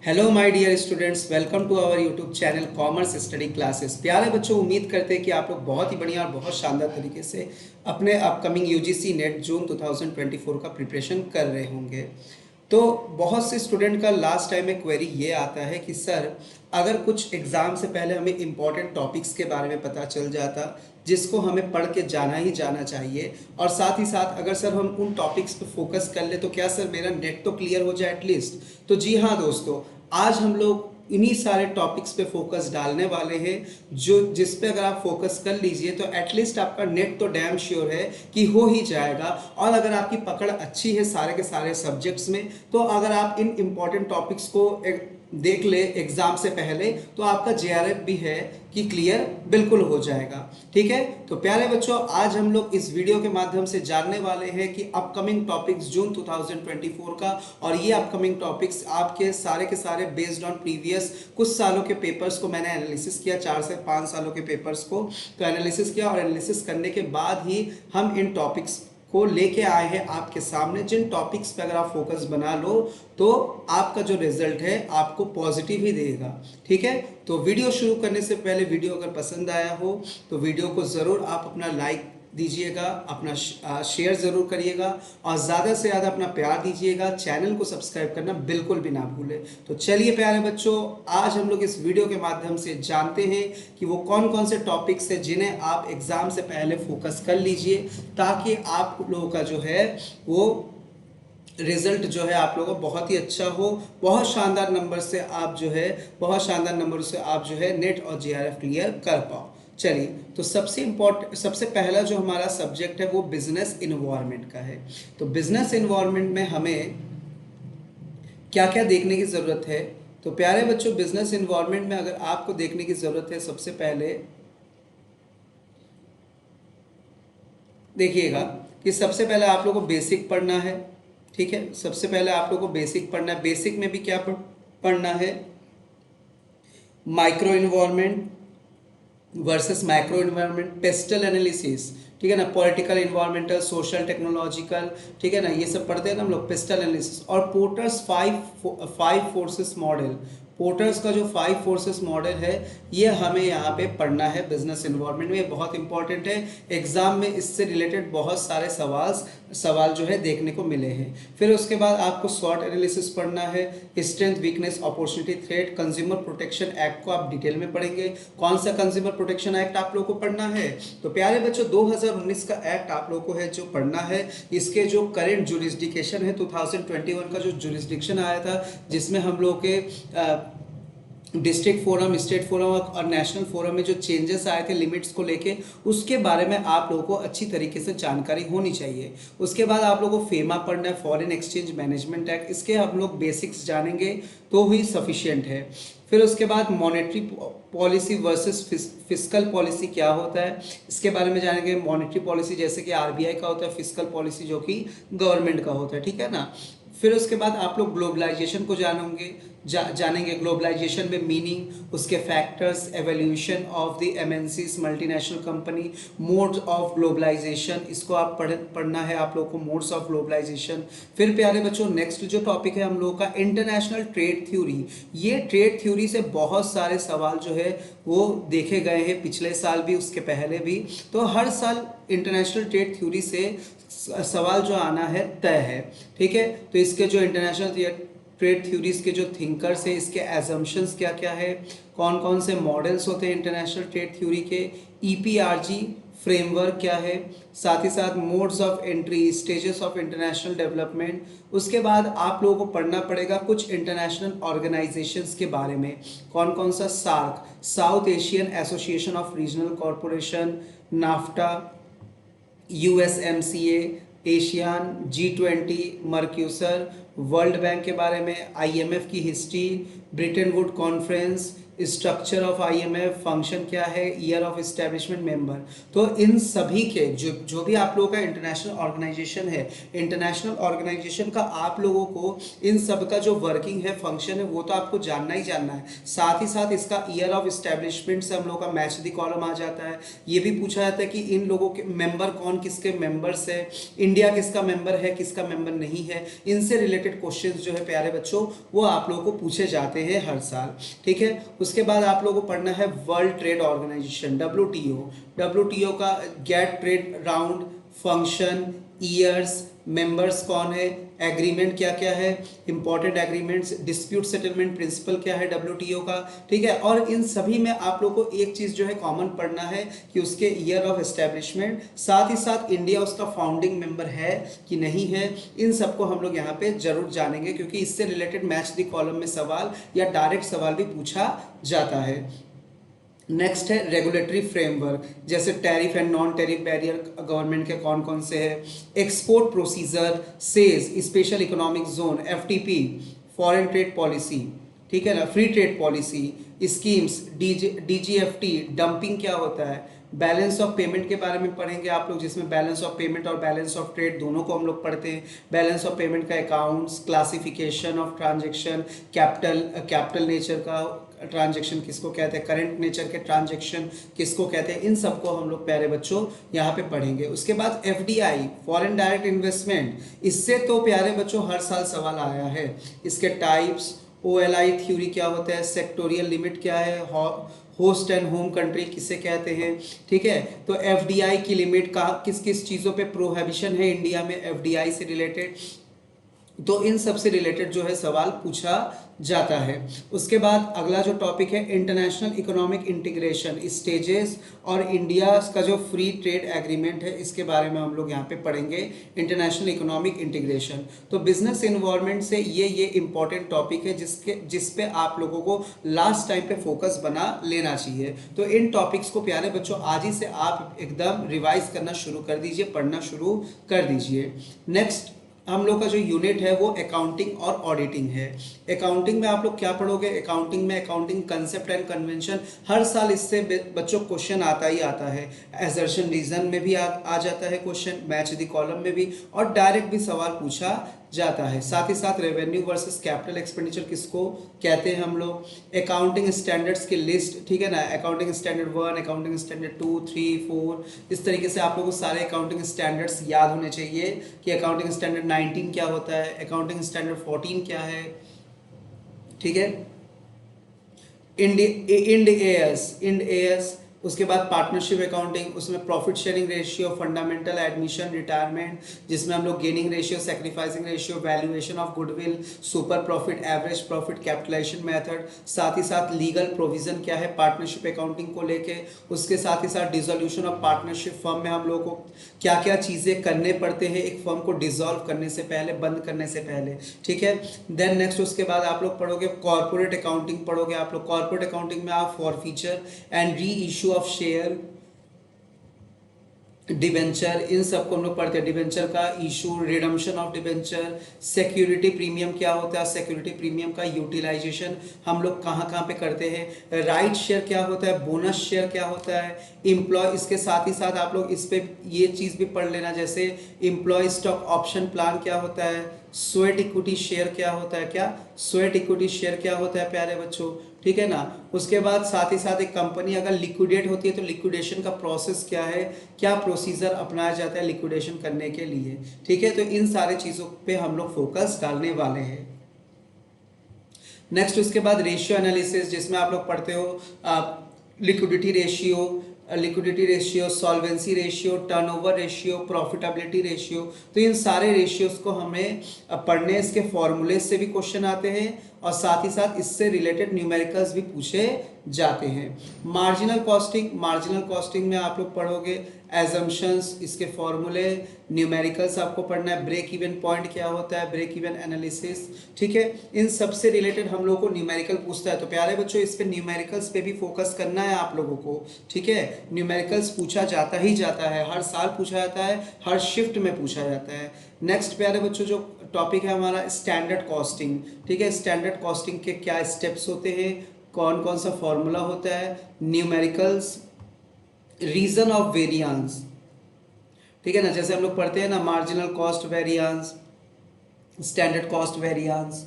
Hello my dear students, welcome to our YouTube channel commerce study classes. प्यारे बच्चों, उम्मीद करते हैं कि आप लोग बहुत ही बढ़िया और बहुत शानदार तरीके से अपने अपकमिंग यूजीसी नेट जून 2024 का प्रिपरेशन कर रहे होंगे। तो बहुत से स्टूडेंट का लास्ट टाइम में क्वेरी ये आता है कि सर, अगर कुछ एग्ज़ाम से पहले हमें इम्पॉर्टेंट टॉपिक्स के बारे में पता चल जाता जिसको हमें पढ़ के जाना ही जाना चाहिए, और साथ ही साथ अगर सर हम उन टॉपिक्स पे फोकस कर ले तो क्या सर मेरा नेट तो क्लियर हो जाए एटलीस्ट। तो जी हाँ दोस्तों, आज हम लोग इन्हीं सारे टॉपिक्स पे फोकस डालने वाले हैं जो जिस पे अगर आप फोकस कर लीजिए तो एटलीस्ट आपका नेट तो डैम श्योर है कि हो ही जाएगा। और अगर आपकी पकड़ अच्छी है सारे के सारे सब्जेक्ट्स में, तो अगर आप इन इम्पॉर्टेंट टॉपिक्स को देख ले एग्जाम से पहले तो आपका जेआरएफ भी है कि क्लियर बिल्कुल हो जाएगा। ठीक है, तो प्यारे बच्चों, आज हम लोग इस वीडियो के माध्यम से जानने वाले हैं कि अपकमिंग टॉपिक्स जून 2024 का, और ये अपकमिंग टॉपिक्स आपके सारे के सारे बेस्ड ऑन प्रीवियस कुछ सालों के पेपर्स को मैंने एनालिसिस किया, 4 से 5 सालों के पेपर्स को तो एनालिसिस किया, और एनालिसिस करने के बाद ही हम इन टॉपिक्स को लेके आए हैं आपके सामने, जिन टॉपिक्स पे अगर आप फोकस बना लो तो आपका जो रिजल्ट है आपको पॉजिटिव ही देगा। ठीक है, तो वीडियो शुरू करने से पहले वीडियो अगर पसंद आया हो तो वीडियो को ज़रूर आप अपना लाइक दीजिएगा, अपना शेयर ज़रूर करिएगा, और ज़्यादा से ज़्यादा अपना प्यार दीजिएगा। चैनल को सब्सक्राइब करना बिल्कुल भी ना भूलें। तो चलिए प्यारे बच्चों, आज हम लोग इस वीडियो के माध्यम से जानते हैं कि वो कौन कौन से टॉपिक्स हैं जिन्हें आप एग्ज़ाम से पहले फोकस कर लीजिए, ताकि आप लोगों का जो है वो रिजल्ट जो है आप लोगों का बहुत ही अच्छा हो, बहुत शानदार नंबर से आप जो है नेट और जेआरएफ क्लियर कर पाओ। चलिए, तो सबसे पहला जो हमारा सब्जेक्ट है वो बिजनेस इन्वायरमेंट का है। तो बिजनेस इन्वायरमेंट में हमें क्या क्या देखने की ज़रूरत है। तो प्यारे बच्चों, बिजनेस इन्वायरमेंट में अगर आपको देखने की ज़रूरत है, सबसे पहले देखिएगा कि सबसे पहले आप लोगों को बेसिक पढ़ना है। ठीक है, सबसे पहले आप लोगों को बेसिक पढ़ना है। बेसिक में भी क्या पढ़ना है? Micro environment versus macro environment, pastel analysis, ठीक है ना, पॉलिटिकल, इन्वायरमेंटल, सोशल, टेक्नोलॉजिकल, ठीक है ना, ये सब पढ़ते हैं ना हम लोग, पेस्टल एनालिसिस। और Porter's five forces model, porters का जो 5 फोर्सेस मॉडल है ये हमें यहाँ पे पढ़ना है बिजनेस इन्वायरमेंट में। ये बहुत इंपॉर्टेंट है, एग्जाम में इससे रिलेटेड बहुत सारे सवाल जो है देखने को मिले हैं। फिर उसके बाद आपको शॉर्ट एनालिसिस पढ़ना है, strength, weakness, opportunity, threat, consumer protection act को आप डिटेल में पढ़ेंगे। कौन सा कंज्यूमर प्रोटेक्शन एक्ट आप लोगों को पढ़ना है? तो प्यारे बच्चों, 2019 का एक्ट आप लोगों को है जो पढ़ना है। इसके जो करेंट जुरिस्डिक्शन है, 2021 का जो जुरिस्डिक्शन आया था जिसमें हम लोग के डिस्ट्रिक्ट फोरम, स्टेट फोरम और नेशनल फोरम में जो चेंजेस आए थे लिमिट्स को लेके, उसके बारे में आप लोगों को अच्छी तरीके से जानकारी होनी चाहिए। उसके बाद आप लोगों को फेमा पढ़ना है, फॉरेन एक्सचेंज मैनेजमेंट एक्ट, इसके हम लोग बेसिक्स जानेंगे तो ही सफिशिएंट है। फिर उसके बाद monetary policy versus fiscal policy क्या होता है, इसके बारे में जानेंगे। मॉनेटरी पॉलिसी जैसे कि आरबीआई का होता है, फिस्कल पॉलिसी जो कि गवर्नमेंट का होता है, ठीक है ना। फिर उसके बाद आप लोग ग्लोबलाइजेशन को जानेंगे। ग्लोबलाइजेशन में मीनिंग, उसके factors, evolution of the MNCs, multinational company, modes of globalization, इसको आप पढ़ना है आप लोगों को, मोड्स ऑफ ग्लोबलाइजेशन। फिर प्यारे बच्चों, नेक्स्ट जो टॉपिक है हम लोगों का इंटरनेशनल ट्रेड थ्योरी। ये ट्रेड थ्योरी से बहुत सारे सवाल जो है वो देखे गए हैं, पिछले साल भी, उसके पहले भी। तो हर साल इंटरनेशनल ट्रेड थ्योरी से सवाल जो आना है तय है। ठीक है, तो इसके जो इंटरनेशनल ट्रेड थ्योरीज के जो थिंकर्स है, इसके एजम्पशंस क्या क्या है, कौन कौन से मॉडल्स होते हैं इंटरनेशनल ट्रेड थ्योरी के, ईपीआरजी फ्रेमवर्क क्या है, साथ ही साथ modes of entry, stages of international development. उसके बाद आप लोगों को पढ़ना पड़ेगा कुछ इंटरनेशनल ऑर्गेनाइजेशंस के बारे में। कौन कौन सा? SAARC, South Asian Association of Regional Cooperation, NAFTA, USMCA, ASEAN, G20, Mercosur, World Bank के बारे में, आईएमएफ की history, Bretton Woods conference, structure of IMF, function क्या है, ईयर ऑफ एस्टेब्लिशमेंट, मेंबर। तो इन सभी के जो जो भी आप लोगों का इंटरनेशनल ऑर्गेनाइजेशन है, इंटरनेशनल ऑर्गेनाइजेशन का आप लोगों को इन सब का जो वर्किंग है, फंक्शन है, वो तो आपको जानना ही जानना है। साथ ही साथ इसका ईयर ऑफ एस्टेब्लिशमेंट से हम लोग का मैच द कॉलम आ जाता है। ये भी पूछा जाता है कि इन लोगों के मेंबर कौन किसके मेंबर्स है, इंडिया किसका मेंबर है, किसका मेंबर नहीं है। इनसे रिलेटेड क्वेश्चंस जो है प्यारे बच्चों वो आप लोगों को पूछे जाते हैं हर साल। ठीक है, उसके बाद आप लोगों को पढ़ना है world trade organization WTO। WTO का GATT trade round, function, years, members कौन है, एग्रीमेंट क्या क्या है, important agreements, dispute settlement principle क्या है WTO का। ठीक है, और इन सभी में आप लोग को एक चीज़ जो है कॉमन पढ़ना है कि उसके ईयर ऑफ एस्टेब्लिशमेंट, साथ ही साथ इंडिया उसका फाउंडिंग मेंबर है कि नहीं है, इन सबको हम लोग यहाँ पे जरूर जानेंगे, क्योंकि इससे रिलेटेड मैच द कॉलम में सवाल या डायरेक्ट सवाल भी पूछा जाता है। नेक्स्ट है रेगुलेटरी फ्रेमवर्क, जैसे tariff and non tariff barrier government के कौन कौन से हैं, export procedure, says, special economic zone, FTP, foreign trade policy, ठीक है ना, free trade policy, schemes, DGFT, dumping क्या होता है, बैलेंस ऑफ पेमेंट के बारे में पढ़ेंगे आप लोग, जिसमें बैलेंस ऑफ पेमेंट और बैलेंस ऑफ ट्रेड दोनों को हम लोग पढ़ते हैं। बैलेंस ऑफ पेमेंट का accounts, classification of transaction, capital nature का ट्रांजेक्शन किसको कहते हैं, करंट नेचर के ट्रांजेक्शन किसको कहते हैं, इन सबको हम लोग प्यारे बच्चों यहाँ पे पढ़ेंगे। उसके बाद FDI, फॉरेन डायरेक्ट इन्वेस्टमेंट, इससे तो प्यारे बच्चों हर साल सवाल आया है। इसके टाइप्स, OLI थ्योरी क्या होता है, सेक्टोरियल लिमिट क्या है, होस्ट एंड होम कंट्री किसे कहते हैं। ठीक है, तो FDI की लिमिट का किस किस चीज़ों पे प्रोहिबिशन है इंडिया में FDI से रिलेटेड, तो इन सब से रिलेटेड जो है सवाल पूछा जाता है। उसके बाद अगला जो टॉपिक है इंटरनेशनल इकोनॉमिक इंटीग्रेशन, स्टेजेस और इंडिया का जो फ्री ट्रेड एग्रीमेंट है, इसके बारे में हम लोग यहाँ पे पढ़ेंगे, इंटरनेशनल इकोनॉमिक इंटीग्रेशन। तो बिजनेस इन्वायरमेंट से ये इंपॉर्टेंट टॉपिक है जिस पे आप लोगों को लास्ट टाइम पे फोकस बना लेना चाहिए। तो इन टॉपिक्स को प्यारे बच्चों आज ही से आप एकदम रिवाइज करना शुरू कर दीजिए, पढ़ना शुरू कर दीजिए। नेक्स्ट हम लोग का जो यूनिट है वो अकाउंटिंग और ऑडिटिंग है। अकाउंटिंग में आप लोग क्या पढ़ोगे, अकाउंटिंग में अकाउंटिंग कंसेप्ट एंड कन्वेंशन, हर साल इससे बच्चों क्वेश्चन आता ही आता है। एजर्शन रीजन में भी आ जाता है क्वेश्चन, मैच द कॉलम में भी, और डायरेक्ट भी सवाल पूछा जाता है। साथ ही साथ रेवेन्यू वर्सेस कैपिटल एक्सपेंडिचर किसको कहते हैं हम लोग, अकाउंटिंग स्टैंडर्ड्स की लिस्ट, ठीक है ना, अकाउंटिंग स्टैंडर्ड 1, अकाउंटिंग स्टैंडर्ड 2, 3, 4, इस तरीके से आप लोगों को सारे अकाउंटिंग स्टैंडर्ड्स याद होने चाहिए कि अकाउंटिंग स्टैंडर्ड 19 क्या होता है, अकाउंटिंग स्टैंडर्ड 14 क्या है। ठीक है, इंड एएस, उसके बाद पार्टनरशिप अकाउंटिंग, उसमें profit sharing ratio, fundamental, admission, retirement, जिसमें हम लोग gaining ratio, sacrificing ratio, valuation of goodwill, super profit, average profit, capitalization method, साथ ही साथ लीगल प्रोविजन क्या है पार्टनरशिप अकाउंटिंग को लेके, उसके साथ ही साथ डिसोल्यूशन ऑफ पार्टनरशिप फर्म में हम लोग को क्या क्या चीज़ें करने पड़ते हैं एक फर्म को डिसॉल्व करने से पहले, बंद करने से पहले। ठीक है, देन नेक्स्ट उसके बाद आप लोग पढ़ोगे कॉर्पोरेट अकाउंटिंग पढ़ोगे आप लोग। कॉर्पोरेट अकाउंटिंग में आप forfeiture and re issue of share, debenture, इन सबको हम लोग पढ़ते हैं। डिबेंचर का issue, redemption of debenture, security premium क्या होता है, सिक्योरिटी प्रीमियम का यूटिलाइजेशन हम लोग कहाँ कहाँ पे करते हैं, राइट शेयर क्या होता है, बोनस शेयर क्या होता है, इम्प्लॉय, इसके साथ ही साथ आप लोग इस पे ये चीज़ भी पढ़ लेना, जैसे इम्प्लॉय स्टॉक ऑप्शन प्लान क्या होता है, स्वेट इक्विटी शेयर क्या होता है, क्या स्वेट इक्विटी शेयर क्या होता है प्यारे बच्चों। ठीक है ना, उसके बाद साथ ही साथ एक कंपनी अगर लिक्विडेट होती है तो लिक्विडेशन का प्रोसेस क्या है, क्या प्रोसीजर अपनाया जाता है लिक्विडेशन करने के लिए। ठीक है, तो इन सारे चीज़ों पे हम लोग फोकस डालने वाले हैं। नेक्स्ट उसके बाद रेशियो एनालिसिस, जिसमें आप लोग पढ़ते हो liquidity ratio, solvency ratio, turnover ratio, profitability ratio. तो इन सारे रेशियोज को हमें पढ़ने, इसके फॉर्मूले से भी क्वेश्चन आते हैं और साथ ही साथ इससे रिलेटेड न्यूमेरिकल्स भी पूछे जाते हैं। मार्जिनल कॉस्टिंग में आप लोग पढ़ोगे एजम्पशंस, इसके फॉर्मूले, न्यूमेरिकल्स आपको पढ़ना है, ब्रेक इवन पॉइंट क्या होता है, ब्रेक इवन एनालिसिस। ठीक है, इन सब से रिलेटेड हम लोगों को न्यूमेरिकल पूछता है। तो प्यारे बच्चों इस पे न्यूमेरिकल्स पे भी फोकस करना है आप लोगों को। ठीक है, न्यूमेरिकल्स पूछा जाता ही जाता है, हर साल पूछा जाता है, हर शिफ्ट में पूछा जाता है। नेक्स्ट प्यारे बच्चों जो टॉपिक है हमारा स्टैंडर्ड कॉस्टिंग। ठीक है, स्टैंडर्ड कॉस्टिंग के क्या स्टेप्स होते हैं, कौन कौन सा फॉर्मूला होता है, न्यूमेरिकल्स, रीजन ऑफ वेरिएंस, ठीक है ना, जैसे हम लोग पढ़ते हैं ना marginal cost variance, standard cost variance,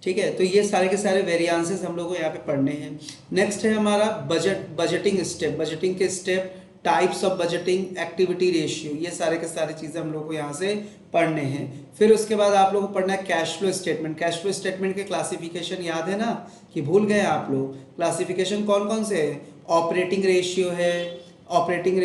ठीक है। तो ये सारे के सारे वेरिएंसेस हम लोग को यहाँ पे पढ़ने हैं। नेक्स्ट है हमारा बजटिंग स्टेप, बजटिंग के step, types of budgeting, activity ratio, ये सारे के सारे चीज़ें हम लोग को यहाँ से पढ़ने हैं। फिर उसके बाद आप लोग को पढ़ना है cash flow statement. Cash flow statement के क्लासिफिकेशन याद है ना, कि भूल गए आप लोग? क्लासिफिकेशन कौन कौन से है? ऑपरेटिंग रेशियो है, ऑपरेटिंग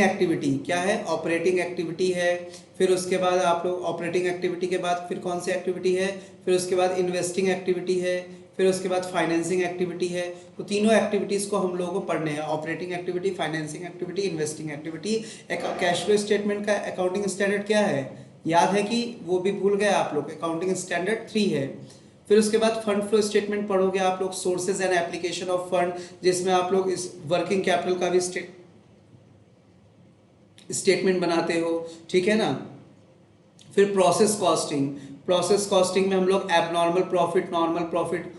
एक्टिविटी, क्या है? ऑपरेटिंग एक्टिविटी है। फिर उसके बाद आप लोग ऑपरेटिंग एक्टिविटी के बाद फिर कौन सी एक्टिविटी है? फिर उसके बाद इन्वेस्टिंग एक्टिविटी है, फिर उसके बाद फाइनेंसिंग एक्टिविटी है। तो तीनों एक्टिविटीज़ को हम लोगों को पढ़ने हैं, operating activity, financing activity, investing activity. Cash flow statement का अकाउंटिंग स्टैंडर्ड क्या है? याद है कि वो भी भूल गए आप लोग? अकाउंटिंग स्टैंडर्ड 3 है। फिर उसके बाद फंड फ्लो स्टेटमेंट पढ़ोगे आप लोग, sources and application of fund, जिसमें आप लोग इस वर्किंग कैपिटल का भी स्टेटमेंट बनाते हो, ठीक है ना। फिर प्रोसेस कॉस्टिंग, प्रोसेस कॉस्टिंग में हम लोग abnormal profit, normal profit,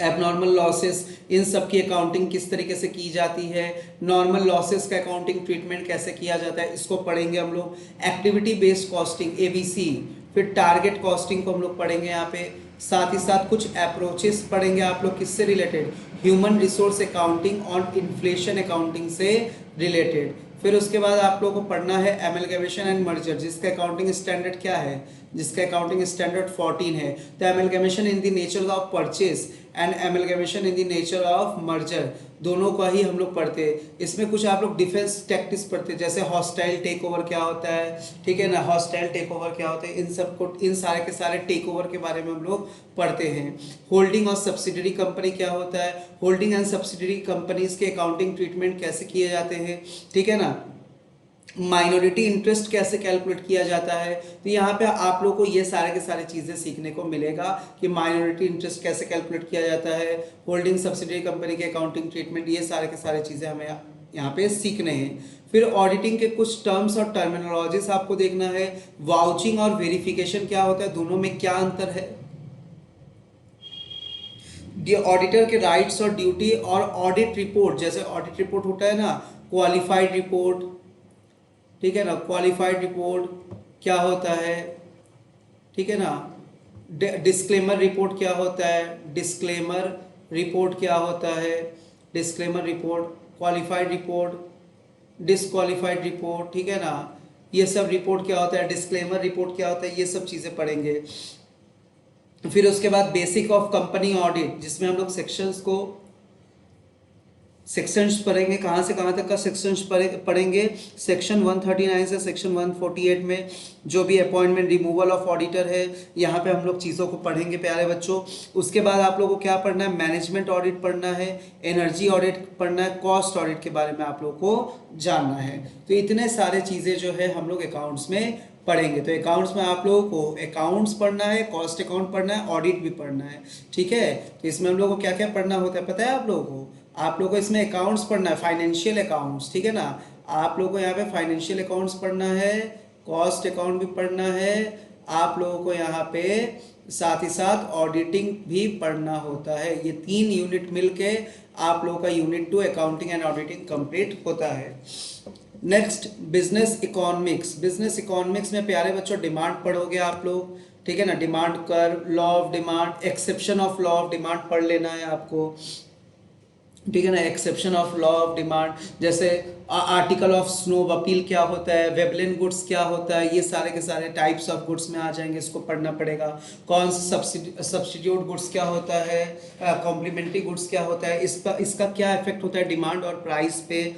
abnormal losses, इन सब की अकाउंटिंग किस तरीके से की जाती है, नॉर्मल लॉसेस का अकाउंटिंग ट्रीटमेंट कैसे किया जाता है, इसको पढ़ेंगे हम लोग। Activity based costing, ABC। फिर टारगेट कॉस्टिंग को हम लोग पढ़ेंगे यहाँ पे। साथ ही साथ कुछ अप्रोचेस पढ़ेंगे आप लोग, किससे रिलेटेड? ह्यूमन रिसोर्स अकाउंटिंग और इन्फ्लेशन अकाउंटिंग से रिलेटेड। फिर उसके बाद आप लोगों को पढ़ना है एमलगमेशन एंड मर्जर, जिसका अकाउंटिंग स्टैंडर्ड क्या है? जिसका अकाउंटिंग स्टैंडर्ड 14 है। तो amalgamation in the nature of purchase and amalgamation in the nature of merger, दोनों का ही हम लोग पढ़ते हैं। इसमें कुछ आप लोग डिफेंस टैक्टिक्स पढ़ते हैं, जैसे हॉस्टाइल टेक ओवर क्या होता है, ठीक है ना, हॉस्टाइल टेक ओवर क्या होता है, इन सब को, इन सारे के सारे टेक ओवर के बारे में हम लोग पढ़ते हैं। होल्डिंग और सब्सिडरी कंपनी क्या होता है, होल्डिंग एंड सब्सिडरी कंपनीज के अकाउंटिंग ट्रीटमेंट कैसे किए जाते हैं, ठीक है ना। माइनॉरिटी इंटरेस्ट कैसे कैलकुलेट किया जाता है, तो यहाँ पे आप लोग को ये सारे के सारे चीज़ें सीखने को मिलेगा कि माइनॉरिटी इंटरेस्ट कैसे कैलकुलेट किया जाता है, होल्डिंग सब्सिडरी कंपनी के अकाउंटिंग ट्रीटमेंट, ये सारे के सारे चीज़ें हमें यहाँ पे सीखने हैं। फिर ऑडिटिंग के कुछ टर्म्स और टर्मिनोलॉजीज आपको देखना है। वाउचिंग और वेरिफिकेशन क्या होता है, दोनों में क्या अंतर है, ऑडिटर के राइट्स और ड्यूटी, और ऑडिट रिपोर्ट, जैसे ऑडिट रिपोर्ट होता है ना, क्वालिफाइड रिपोर्ट, ठीक है ना, क्वालिफाइड रिपोर्ट क्या होता है, ठीक है ना। डिस्क्लेमर रिपोर्ट क्या होता है, डिस्क्लेमर रिपोर्ट क्या होता है, disclaimer report, qualified report, disqualified report, ठीक है ना। ये सब रिपोर्ट क्या होता है, डिस्क्लेमर रिपोर्ट क्या होता है, ये सब चीज़ें पढ़ेंगे। फिर उसके बाद बेसिक ऑफ कंपनी ऑडिट, जिसमें हम लोग सेक्शंस पढ़ेंगे, कहाँ से कहाँ तक का सेक्शंस पढ़ेंगे। सेक्शन 139 से सेक्शन 148 में जो भी अपॉइंटमेंट रिमूवल ऑफ ऑडिटर है, यहाँ पे हम लोग चीज़ों को पढ़ेंगे प्यारे बच्चों। उसके बाद आप लोगों को क्या पढ़ना है, मैनेजमेंट ऑडिट पढ़ना है, एनर्जी ऑडिट पढ़ना है, कॉस्ट ऑडिट के बारे में आप लोग को जानना है। तो इतने सारे चीज़ें जो है हम लोग अकाउंट्स में पढ़ेंगे। तो अकाउंट्स में आप लोगों को अकाउंट्स पढ़ना है, कॉस्ट अकाउंट पढ़ना है, ऑडिट भी पढ़ना है, ठीक है। तो इसमें हम लोगों को क्या क्या पढ़ना होता है पता है आप लोगों को? आप लोगों को इसमें अकाउंट्स पढ़ना है, फाइनेंशियल अकाउंट्स, ठीक है ना। आप लोगों को यहाँ पे फाइनेंशियल अकाउंट्स पढ़ना है, कॉस्ट अकाउंट भी पढ़ना है, आप लोगों को यहाँ पे साथ ही साथ ऑडिटिंग भी पढ़ना होता है। ये 3 यूनिट मिलके आप लोगों का unit 2 accounting and auditing complete होता है। Next business economics, business economics में प्यारे बच्चों डिमांड पढ़ोगे आप लोग, ठीक है ना। Demand curve, law of demand, exception of law of demand पढ़ लेना है आपको, ठीक है ना। Exception of law of demand, जैसे आर्टिकल ऑफ स्नोब अपील क्या होता है, वेबलिन गुड्स क्या होता है, ये सारे के सारे टाइप्स ऑफ गुड्स में आ जाएंगे, इसको पढ़ना पड़ेगा। कौन सा सब्सिट्यूट गुड्स क्या होता है, कॉम्प्लीमेंट्री गुड्स क्या होता है, इसका क्या इफेक्ट होता है डिमांड और प्राइस पे,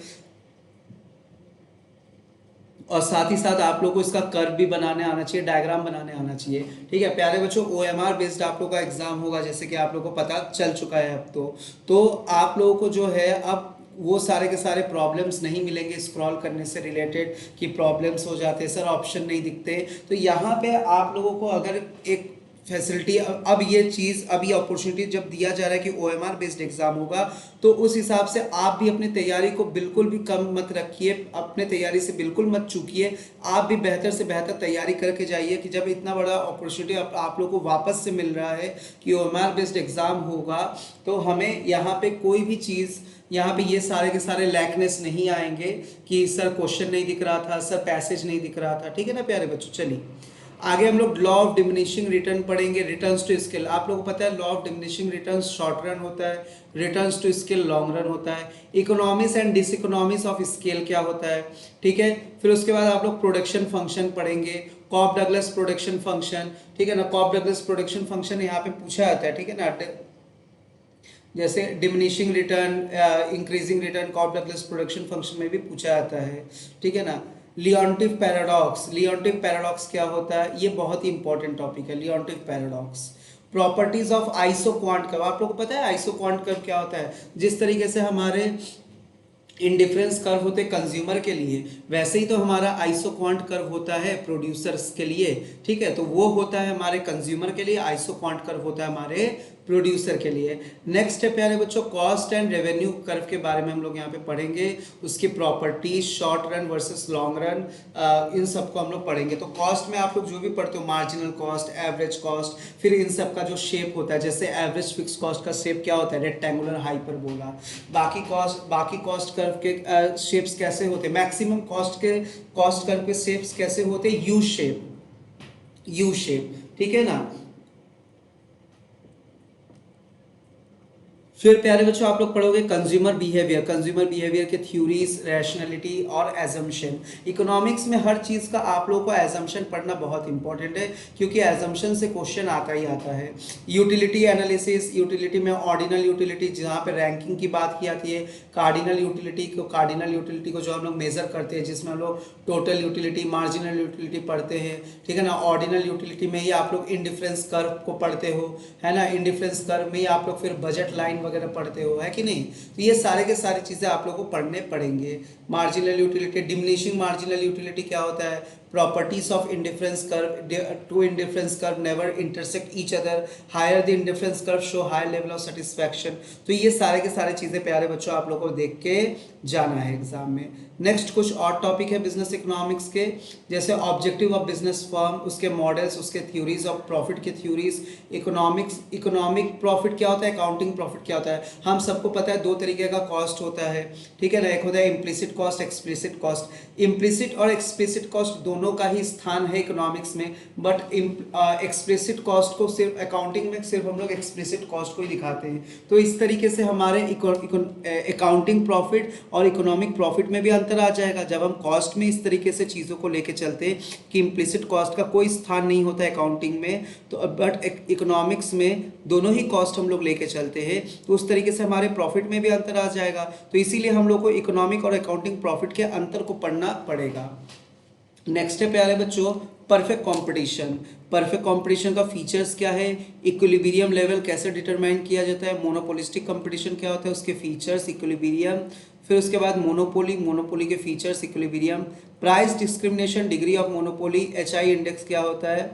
और साथ ही साथ आप लोग को इसका कर्व भी बनाने आना चाहिए, डायग्राम बनाने आना चाहिए, ठीक है प्यारे बच्चों। OMR बेस्ड आप लोग का एग्जाम होगा, जैसे कि आप लोग को पता चल चुका है अब तो आप लोगों को जो है अब वो सारे के सारे प्रॉब्लम्स नहीं मिलेंगे स्क्रॉल करने से रिलेटेड कि प्रॉब्लम्स हो जाते हैं सर, ऑप्शन नहीं दिखते। तो यहाँ पे आप लोगों को अगर एक फैसिलिटी, अब ये चीज़, अब ये अपॉर्चुनिटी जब दिया जा रहा है कि ओएमआर बेस्ड एग्जाम होगा, तो उस हिसाब से आप भी अपनी तैयारी को बिल्कुल भी कम मत रखिए, अपने तैयारी से बिल्कुल मत चूकिए। आप भी बेहतर से बेहतर तैयारी करके जाइए कि जब इतना बड़ा अपॉर्चुनिटी आप लोग को वापस से मिल रहा है कि ओएमआर बेस्ड एग्जाम होगा, तो हमें यहाँ पे कोई भी चीज़, यहाँ पे ये सारे के सारे लैकनेस नहीं आएंगे कि सर क्वेश्चन नहीं दिख रहा था, सर पैसेज नहीं दिख रहा था। ठीक है ना प्यारे बच्चों, चलिए आगे हम लोग लॉ ऑफ डिमिनिशिंग रिटर्न पढ़ेंगे। रिटर्न्स टू स्किल, आप लोगों को पता है law of diminishing returns short run होता है, returns to skill long run होता है। Economics and dis economics of scale क्या होता है, ठीक है। फिर उसके बाद आप लोग प्रोडक्शन फंक्शन पढ़ेंगे, कॉप डगलस प्रोडक्शन फंक्शन, ठीक है ना। कॉप डगलस प्रोडक्शन फंक्शन यहाँ पे पूछा जाता है, ठीक है ना, जैसे diminishing return, increasing return, Cobb Douglas production function में भी पूछा जाता है, ठीक है ना। लियोन्टिव पैराडॉक्स, लियोन्टिव पैराडॉक्स क्या होता है, ये बहुत ही इंपॉर्टेंट टॉपिक है, Leontief paradox. Properties of isoquant curve, आप लोगों को पता है आइसो क्वांट कर्व क्या होता है। जिस तरीके से हमारे इंडिफरेंस कर्व होते कंज्यूमर के लिए, वैसे ही तो हमारा आइसो क्वांट कर्व होता है प्रोड्यूसर्स के लिए, ठीक है। तो वो होता है हमारे कंज्यूमर के लिए, आइसो क्वांट कर्व होता है हमारे प्रोड्यूसर के लिए। नेक्स्ट है प्यारे बच्चों कॉस्ट एंड रेवेन्यू कर्व के बारे में हम लोग यहाँ पे पढ़ेंगे, उसकी properties, short run versus long run, इन सबको हम लोग पढ़ेंगे। तो कॉस्ट में आप लोग जो भी पढ़ते हो, मार्जिनल कॉस्ट, एवरेज कॉस्ट, फिर इन सब का जो शेप होता है, जैसे एवरेज फिक्स कॉस्ट का शेप क्या होता है, रेक्टेंगुलर हाइपरबोला। बाकी कॉस्ट कर्व के शेप्स कैसे होते हैं, मैक्सिमम कॉस्ट कर्व के शेप्स कैसे होते हैं, यू शेप, यू शेप, ठीक है ना। फिर प्यारे बच्चों आप लोग पढ़ोगे कंज्यूमर बिहेवियर, कंज्यूमर बिहेवियर के थ्योरीज, रैशनैलिटी और एजम्पशन। इकोनॉमिक्स में हर चीज़ का आप लोगों को एजम्पशन पढ़ना बहुत इंपॉर्टेंट है, क्योंकि एजम्पशन से क्वेश्चन आता ही आता है। यूटिलिटी एनालिसिस, यूटिलिटी में ऑर्डिनल यूटिलिटी जहाँ पे रैंकिंग की बात की जाती है, कार्डिनल यूटिलिटी को जो हम लोग मेजर करते हैं, जिसमें हम लोग टोटल यूटिलिटी, मार्जिनल यूटिलिटी पढ़ते हैं, ठीक है ना। ऑर्डिनल यूटिलिटी में ही आप लोग इंडिफरेंस कर्व को पढ़ते हो, है ना। इंडिफरेंस कर्व में ही आप लोग फिर बजट लाइन वगैरह पढ़ते हो, है कि नहीं। तो ये सारे के सारी चीज़ें आप लोगों को पढ़ने पड़ेंगे। Marginal utility, diminishing marginal utility क्या होता है, properties of indifference curve, two indifference curve never intersect each other, higher the indifference curve show high level of satisfaction. तो ये सारे के सारे चीज़ें प्यारे बच्चों आप लोगों को देख के जाना है एग्जाम में। नेक्स्ट कुछ और टॉपिक है बिजनेस इकोनॉमिक्स के, जैसे ऑब्जेक्टिव ऑफ बिजनेस फर्म, उसके मॉडल्स, उसके थ्योरीज ऑफ प्रॉफिट के थ्योरीज। इकोनॉमिक प्रॉफिट क्या होता है, अकाउंटिंग प्रॉफिट क्या होता है। हम सबको पता है दो तरीके का कॉस्ट होता है, ठीक है ना। एक होता है implicit cost, explicit cost. Implicit और एक्सप्लिसिट कॉस्ट दोनों का ही स्थान है इकोनॉमिक्स में, बट एक्सप्लिसिट कॉस्ट को सिर्फ अकाउंटिंग में सिर्फ हम लोग एक्सप्लिसिट कॉस्ट को ही दिखाते हैं। तो इस तरीके से हमारे अकाउंटिंग प्रॉफिट और इकोनॉमिक प्रॉफिट में भी अंतर आ जाएगा, जब हम कॉस्ट में इस तरीके से चीज़ों को लेके चलते हैं कि इम्प्लिसिट कॉस्ट का कोई स्थान नहीं होता है अकाउंटिंग में, तो बट इकोनॉमिक्स में दोनों ही कॉस्ट हम लोग लेके चलते हैं, तो उस तरीके से हमारे प्रॉफिट में भी अंतर आ जाएगा। तो इसीलिए हम लोग को इकोनॉमिक और अकाउंटिंग प्रॉफिट के अंतर को पढ़ना पड़ेगा। नेक्स्ट है प्यारे बच्चों परफेक्ट कंपटीशन। परफेक्ट कंपटीशन का फीचर्स क्या है, इक्विलिब्रियम लेवल कैसे डिटरमाइन किया जाता है, मोनोपोलिस्टिक कंपटीशन क्या होता है, उसके फीचर्स, इक्विलिब्रियम। फिर उसके बाद मोनोपोली के features, equilibrium. Price discrimination, degree of monopoly, HI index क्या होता है,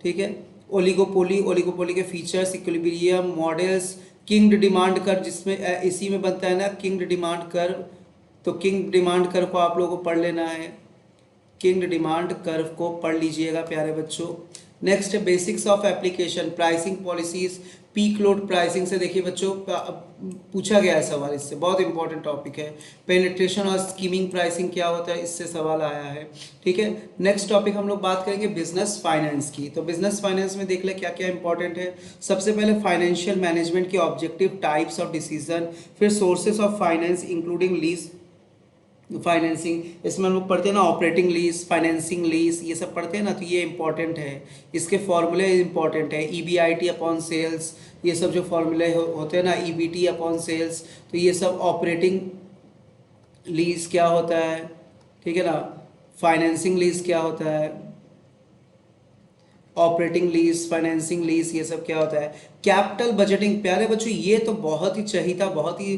ठीक है। ओलिगोपोली के features, equilibrium, models. King demand curve, जिसमें इसी में बनता है ना किंग डिमांड कर्व, तो किंग डिमांड कर्व को आप लोगों को पढ़ लेना है, किंग डिमांड कर्व को पढ़ लीजिएगा प्यारे बच्चों। नेक्स्ट है basics of application, pricing policies, peak load pricing से देखिए बच्चों पूछा गया है सवाल, इससे बहुत इंपॉर्टेंट टॉपिक है। पेनिट्रेशन और स्कीमिंग प्राइसिंग क्या होता है, इससे सवाल आया है, ठीक है। नेक्स्ट टॉपिक हम लोग बात करेंगे बिजनेस फाइनेंस की। तो बिजनेस फाइनेंस में देख ले क्या क्या इंपॉर्टेंट है। सबसे पहले फाइनेंशियल मैनेजमेंट के ऑब्जेक्टिव, टाइप्स ऑफ डिसीजन, फिर sources of finance including lease financing, इसमें हम लोग पढ़ते हैं ना ऑपरेटिंग लीज, फाइनेंसिंग लीज, ये सब पढ़ते हैं ना, तो ये इंपॉर्टेंट है। इसके फॉर्मूले इंपॉर्टेंट है, EBIT अपॉन सेल्स, ये सब जो फॉर्मूले होते हैं ना, EBT अपॉन सेल्स, तो ये सब ऑपरेटिंग लीज क्या होता है, ठीक है ना, फाइनेंसिंग लीज क्या होता है, ऑपरेटिंग लीज, फाइनेंसिंग लीज, ये सब क्या होता है। कैपिटल बजटिंग, प्यारे बच्चों ये तो बहुत ही चहीता, बहुत ही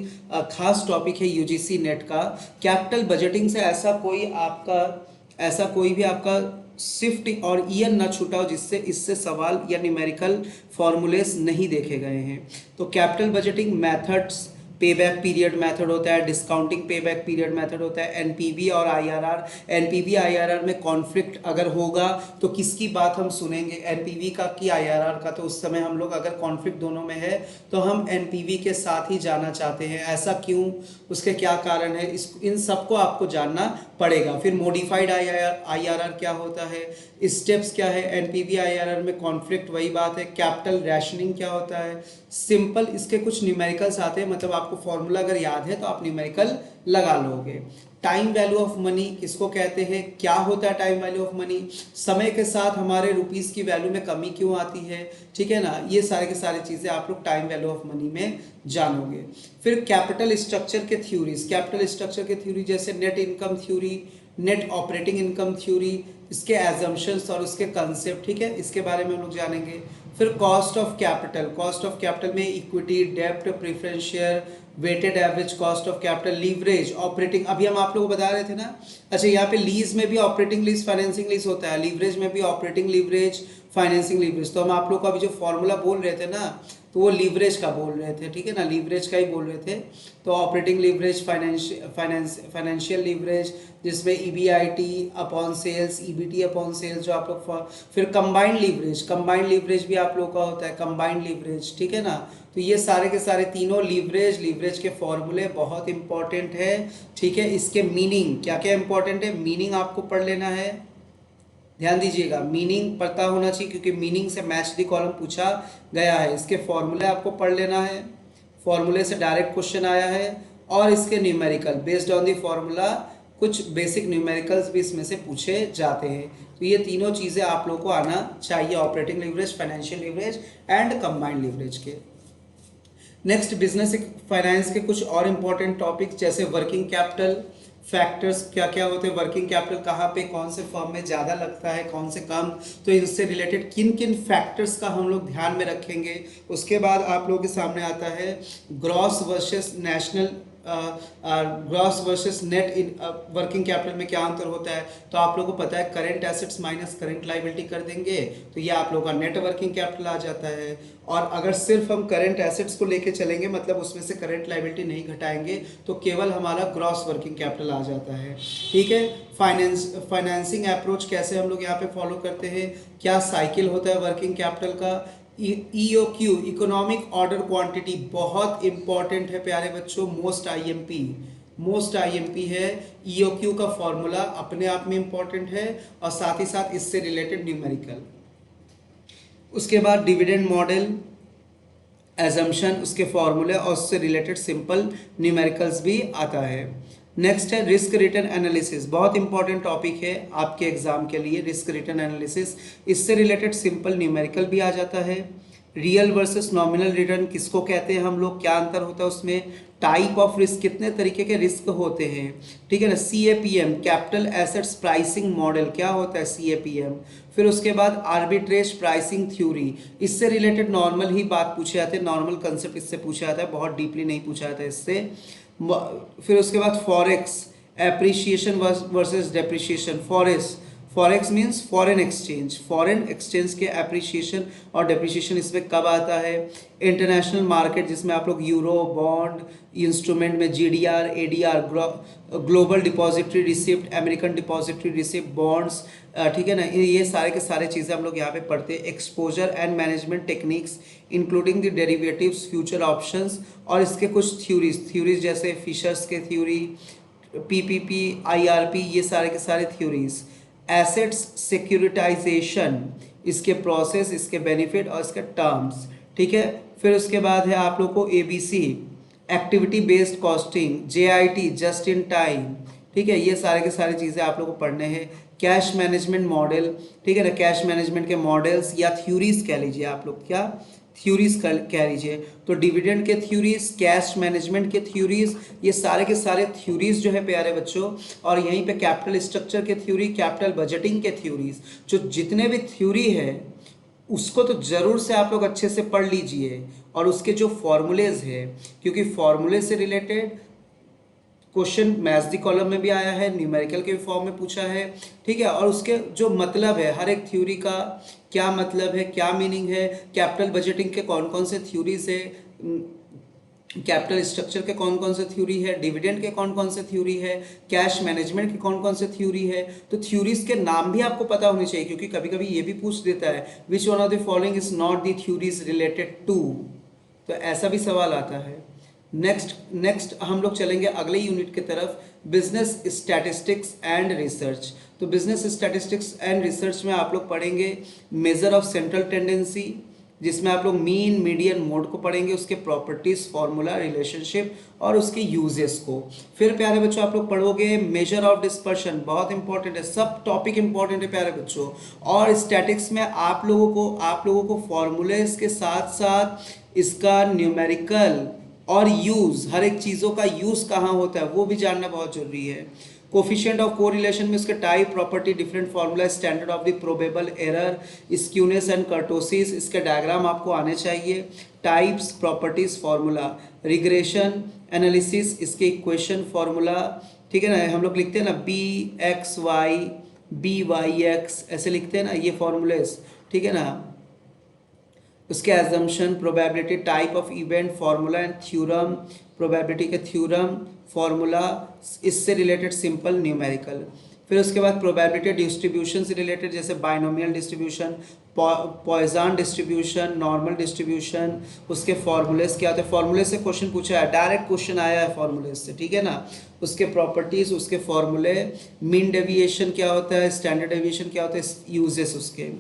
खास टॉपिक है UGC नेट का। कैपिटल बजटिंग से ऐसा कोई आपका ऐसा कोई भी आपका शिफ्ट और ईयर ना छूटा हो जिससे इससे सवाल या न्यूमेरिकल फॉर्मूलेस नहीं देखे गए हैं। तो capital budgeting methods, payback period method होता है, डिस्काउंटिंग पेबैक पीरियड मेथड होता है, एनपीवी और आईआरआर। एनपीवी आईआरआर में कॉन्फ्लिक्ट अगर होगा तो किसकी बात हम सुनेंगे, एनपीवी का कि आईआरआर का? तो उस समय हम लोग अगर कॉन्फ्लिक्ट दोनों में है तो हम एनपीवी के साथ ही जाना चाहते हैं। ऐसा क्यों, उसके क्या कारण है, इस इन सबको आपको जानना पड़ेगा। फिर मॉडिफाइड आईआरआर क्या होता है, स्टेप्स क्या है, एनपीवी आईआरआर में कॉन्फ्लिक्ट वही बात है, कैपिटल रैशनिंग क्या होता है, सिंपल इसके कुछ न्यूमेरिकल्स आते हैं, मतलब आपको फॉर्मूला अगर याद है तो आप न्यूमेरिकल लगा लोगे। टाइम वैल्यू ऑफ मनी किसको कहते हैं, क्या होता है टाइम वैल्यू ऑफ मनी, समय के साथ हमारे रुपीस की वैल्यू में कमी क्यों आती है, ठीक है ना, ये सारे के सारे चीज़ें आप लोग टाइम वैल्यू ऑफ मनी में जानोगे। फिर कैपिटल स्ट्रक्चर के थ्योरीज, कैपिटल स्ट्रक्चर के थ्योरी जैसे net income theory, net operating income theory, इसके एजम्पशंस और उसके कंसेप्ट, ठीक है, इसके बारे में हम लोग जानेंगे। फिर cost of capital, cost of capital में इक्विटी, डेब्ट, preference share, weighted average cost of capital, leverage, operating, अभी हम आप लोगों को बता रहे थे ना। अच्छा, यहाँ पे लीज में भी ऑपरेटिंग लीज, फाइनेंसिंग लीज होता है, लीवरेज में भी ऑपरेटिंग लीवरेज, फाइनेंसिंग लीवरेज। तो हम आप लोग को अभी जो फॉर्मूला बोल रहे थे ना, तो वो लीवरेज का बोल रहे थे, ठीक है ना, लीवरेज का ही बोल रहे थे। तो ऑपरेटिंग लीवरेज, फाइनेंशियल लीवरेज जिसमें EBIT upon sales, EBT upon sales जो आप लोग। फिर कंबाइंड लीवरेज, कंबाइंड लीवरेज भी आप लोग का होता है, कंबाइंड लीवरेज, ठीक है ना। तो ये सारे के सारे तीनों लीवरेज के फॉर्मूले बहुत इंपॉर्टेंट है, ठीक है। इसके मीनिंग क्या क्या इंपॉर्टेंट है, मीनिंग आपको पढ़ लेना है, ध्यान दीजिएगा, मीनिंग पता होना चाहिए क्योंकि मीनिंग से मैच द कॉलम पूछा गया है। इसके फॉर्मूले आपको पढ़ लेना है, फॉर्मूले से डायरेक्ट क्वेश्चन आया है, और इसके numerical based on the formula कुछ बेसिक न्यूमेरिकल्स भी इसमें से पूछे जाते हैं। तो ये तीनों चीज़ें आप लोग को आना चाहिए, operating leverage, financial leverage and combined leverage के। नेक्स्ट बिजनेस फाइनेंस के कुछ और इंपॉर्टेंट टॉपिक्स जैसे वर्किंग कैपिटल फैक्टर्स, क्या क्या होते हैं, वर्किंग कैपिटल कहाँ पे कौन से फर्म में ज़्यादा लगता है कौन से कम, तो इनसे रिलेटेड किन किन फैक्टर्स का हम लोग ध्यान में रखेंगे। उसके बाद आप लोगों के सामने आता है gross versus national, gross versus net in working capital में क्या अंतर होता है। तो आप लोगों को पता है current assets minus current liability कर देंगे तो ये आप लोगों का नेट वर्किंग कैपिटल आ जाता है। और अगर सिर्फ हम करेंट एसेट्स को लेके चलेंगे, मतलब उसमें से करेंट लाइबिलिटी नहीं घटाएंगे, तो केवल हमारा ग्रॉस वर्किंग कैपिटल आ जाता है, ठीक है। फाइनेंसिंग अप्रोच कैसे हम लोग यहाँ पे फॉलो करते हैं, क्या साइकिल होता है वर्किंग कैपिटल का। ईओक्यू, इकोनॉमिक ऑर्डर क्वांटिटी, बहुत इंपॉर्टेंट है प्यारे बच्चों, मोस्ट आईएमपी है। ईओक्यू का फॉर्मूला अपने आप में इंपॉर्टेंट है और साथ ही साथ इससे रिलेटेड न्यूमेरिकल। उसके बाद डिविडेंड मॉडल, एजम्पशन, उसके फॉर्मूले और उससे रिलेटेड सिंपल न्यूमेरिकल्स भी आता है। नेक्स्ट है रिस्क रिटर्न एनालिसिस, बहुत इंपॉर्टेंट टॉपिक है आपके एग्जाम के लिए, रिस्क रिटर्न एनालिसिस, इससे रिलेटेड सिंपल न्यूमेरिकल भी आ जाता है। रियल वर्सेस नॉमिनल रिटर्न किसको कहते हैं हम लोग, क्या अंतर होता है उसमें, टाइप ऑफ रिस्क, कितने तरीके के रिस्क होते हैं, ठीक है ना। CAPM, capital assets pricing model, क्या होता है CAPM। फिर उसके बाद आर्बिट्रेज प्राइसिंग थ्योरी, इससे रिलेटेड नॉर्मल ही बात पूछे जाते हैं, नॉर्मल कंसेप्ट इससे पूछा जाता है, बहुत डीपली नहीं पूछा जाता है इससे। फिर उसके बाद forex, appreciation versus depreciation, forex means foreign exchange, foreign exchange के एप्रिसिएशन और डेप्रिसिएशन इसमें कब आता है। इंटरनेशनल मार्केट जिसमें आप लोग यूरो, बॉन्ड, इंस्ट्रूमेंट में GDR, ADR, global depository receipt, American depository receipt, bonds, ठीक है ना, ये सारे के सारे चीज़ें हम लोग यहाँ पे पढ़ते हैं। Exposure and management techniques including the derivatives, future options, और इसके कुछ थ्योरीज जैसे फिशर्स के थ्योरी, PPP, IRP, ये सारे के सारे थ्योरीज। एसेट्स सिक्योरिटाइजेशन, इसके प्रोसेस, इसके बेनिफिट और इसके टर्म्स, ठीक है। फिर उसके बाद है आप लोग को ABC, activity based costing, JIT, just in time, ठीक है, ये सारे के सारी चीज़ें आप लोग को पढ़ने हैं। कैश मैनेजमेंट मॉडल, ठीक है ना, कैश मैनेजमेंट के मॉडल्स या थ्योरीज कह लीजिए आप लोग, क्या थ्योरीज कह लीजिए। तो डिविडेंड के थ्योरीज, कैश मैनेजमेंट के थ्योरीज, ये सारे के सारे थ्योरीज जो है प्यारे बच्चों। और यहीं पे कैपिटल स्ट्रक्चर के थ्योरी, कैपिटल बजटिंग के थ्योरीज, जो जितने भी थ्योरी है उसको तो ज़रूर से आप लोग अच्छे से पढ़ लीजिए, और उसके जो फॉर्मूलेज है, क्योंकि फॉर्मूले से related question maths the column में भी आया है, न्यूमेरिकल के फॉर्म में पूछा है, ठीक है। और उसके जो मतलब है, हर एक थ्योरी का क्या मतलब है, क्या मीनिंग है, कैपिटल बजटिंग के कौन कौन से थ्योरीज है, कैपिटल स्ट्रक्चर के कौन कौन से थ्योरी है, डिविडेंड के कौन कौन से थ्योरी है, कैश मैनेजमेंट के कौन कौन से थ्योरी है। तो थ्योरीज के नाम भी आपको पता होने चाहिए, क्योंकि कभी कभी ये भी पूछ देता है which one of the following is not the theories related to, तो ऐसा भी सवाल आता है। नेक्स्ट नेक्स्ट हम लोग चलेंगे अगले यूनिट की तरफ, बिजनेस स्टैटिस्टिक्स एंड रिसर्च। तो बिजनेस स्टैटिस्टिक्स एंड रिसर्च में आप लोग पढ़ेंगे मेजर ऑफ सेंट्रल टेंडेंसी, जिसमें आप लोग मीन मीडियन मोड को पढ़ेंगे, उसके प्रॉपर्टीज, फॉर्मूला, रिलेशनशिप और उसके यूजेस को। फिर प्यारे बच्चों आप लोग पढ़ोगे मेजर ऑफ डिस्पर्शन, बहुत इंपॉर्टेंट है, सब टॉपिक इंपॉर्टेंट है प्यारे बच्चों। और स्टैटिक्स में आप लोगों को फॉर्मूलेस के साथ साथ इसका न्यूमेरिकल और यूज, हर एक चीज़ों का यूज कहाँ होता है वो भी जानना बहुत जरूरी है। कोफिशिएंट ऑफ कोरिलेशन में उसके type, property, different formula, standard of the probable error, skewness and kurtosis, इसके डायग्राम आपको आने चाहिए। Types, properties, formula, regression analysis, इसके इक्वेशन, फार्मूला, ठीक है ना। हम लोग लिखते हैं ना BXY BYX ऐसे लिखते हैं ना, ये फॉर्मूलेस, ठीक है ना। उसके assumption, probability, type of event, formula and theorem, probability के थ्योरम, फार्मूला, इससे रिलेटेड सिंपल न्यूमेरिकल। फिर उसके बाद प्रोबेबिलिटी डिस्ट्रीब्यूशन से रिलेटेड, जैसे binomial distribution, Poisson distribution, normal distribution, उसके फॉर्मूलेस क्या होते हैं, फॉर्मूले से क्वेश्चन पूछा है, डायरेक्ट क्वेश्चन आया है फॉर्मूले से, ठीक है ना। उसके प्रॉपर्टीज, उसके फॉर्मूले, मीन डेविएशन क्या होता है, स्टैंडर्ड डेविएशन क्या होता है, यूजेस उसके।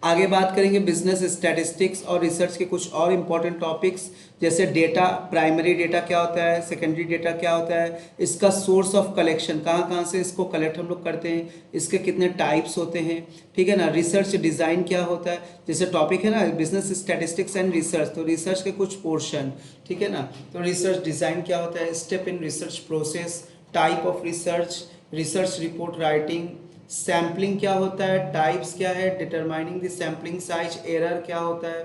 आगे बात करेंगे बिजनेस स्टैटिस्टिक्स और रिसर्च के कुछ और इम्पॉर्टेंट टॉपिक्स, जैसे डेटा, प्राइमरी डेटा क्या होता है, सेकेंडरी डेटा क्या होता है, इसका सोर्स ऑफ कलेक्शन, कहाँ कहाँ से इसको कलेक्ट हम लोग करते हैं, इसके कितने टाइप्स होते हैं, ठीक है ना। रिसर्च डिज़ाइन क्या होता है, जैसे टॉपिक है ना बिजनेस स्टैटिस्टिक्स एंड रिसर्च, तो रिसर्च के कुछ पोर्शन, ठीक है ना। तो रिसर्च डिज़ाइन क्या होता है, step in research process, type of research, research report writing, sampling क्या होता है, टाइप्स क्या है, determining the sampling size, error क्या होता है।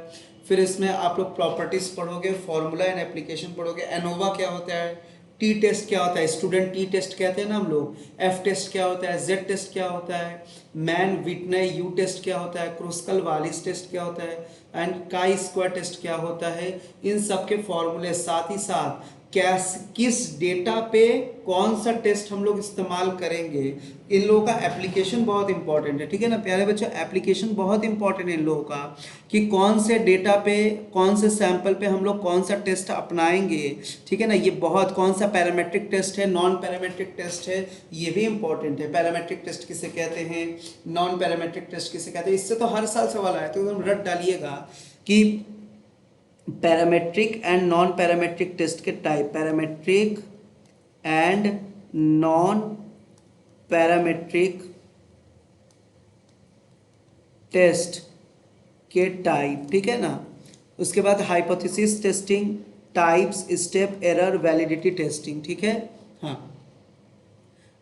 फिर इसमें आप लोग प्रॉपर्टीज पढ़ोगे, फॉर्मूला एंड एप्लीकेशन पढ़ोगे, एनोवा क्या होता है, टी टेस्ट क्या होता है, स्टूडेंट टी टेस्ट कहते हैं ना हम लोग, एफ टेस्ट क्या होता है, जेड टेस्ट क्या होता है, मैन विटने यू टेस्ट क्या होता है, क्रूस्कल वालिस टेस्ट क्या होता है, एंड काई स्क्वायर टेस्ट क्या होता है। इन सब के फॉर्मूले, साथ ही साथ किस डेटा पे कौन सा टेस्ट हम लोग इस्तेमाल करेंगे, इन लोगों का एप्लीकेशन बहुत इंपॉर्टेंट है, ठीक है ना प्यारे बच्चों। एप्लीकेशन बहुत इंपॉर्टेंट है इन लोगों का, कि कौन से डेटा पे, कौन से सैंपल पे हम लोग कौन सा टेस्ट अपनाएंगे, ठीक है ना। ये बहुत, कौन सा पैरामेट्रिक टेस्ट है, नॉन पैरामेट्रिक टेस्ट है, ये भी इंपॉर्टेंट है। पैरामेट्रिक टेस्ट किसे कहते हैं, नॉन पैरामेट्रिक टेस्ट किसे कहते हैं, इससे तो हर साल सवाल आया, तो एकदम रट डालिएगा कि parametric and non parametric test के type, parametric and non parametric test के टाइप, ठीक है ना। उसके बाद hypothesis testing, types, step, error, validity testing, ठीक है। हाँ,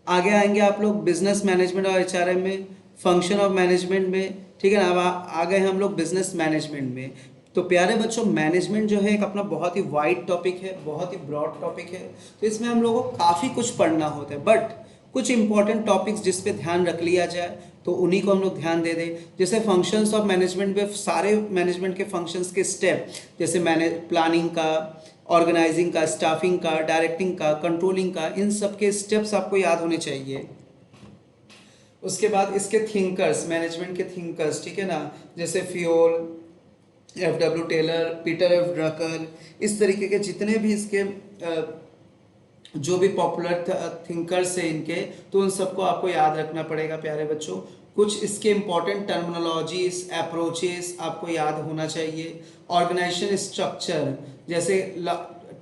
आगे आएंगे आप लोग बिजनेस मैनेजमेंट और एचआरएम में, फंक्शन ऑफ मैनेजमेंट में, ठीक है ना। अब आ गए हम लोग बिजनेस मैनेजमेंट में। तो प्यारे बच्चों, मैनेजमेंट जो है एक अपना बहुत ही वाइड टॉपिक है, बहुत ही ब्रॉड टॉपिक है, तो इसमें हम लोगों को काफ़ी कुछ पढ़ना होता है, बट कुछ इंपॉर्टेंट टॉपिक्स जिस पे ध्यान रख लिया जाए तो उन्हीं को हम लोग ध्यान दे दें। जैसे फंक्शंस ऑफ मैनेजमेंट में सारे मैनेजमेंट के फंक्शंस के स्टेप, जैसे प्लानिंग का, ऑर्गेनाइजिंग का, स्टाफिंग का, डायरेक्टिंग का, कंट्रोलिंग का, इन सब के स्टेप्स आपको याद होने चाहिए। उसके बाद इसके थिंकर्स, मैनेजमेंट के थिंकर्स, ठीक है ना, जैसे Fayol, F.W. Taylor, Peter F Drucker, इस तरीके के जितने भी इसके जो भी पॉपुलर थिंकर्स हैं इनके, तो उन सबको आपको याद रखना पड़ेगा प्यारे बच्चों। कुछ इसके इंपॉर्टेंट टर्मिनोलॉजीज, अप्रोचेस आपको याद होना चाहिए। ऑर्गेनाइजेशन स्ट्रक्चर, जैसे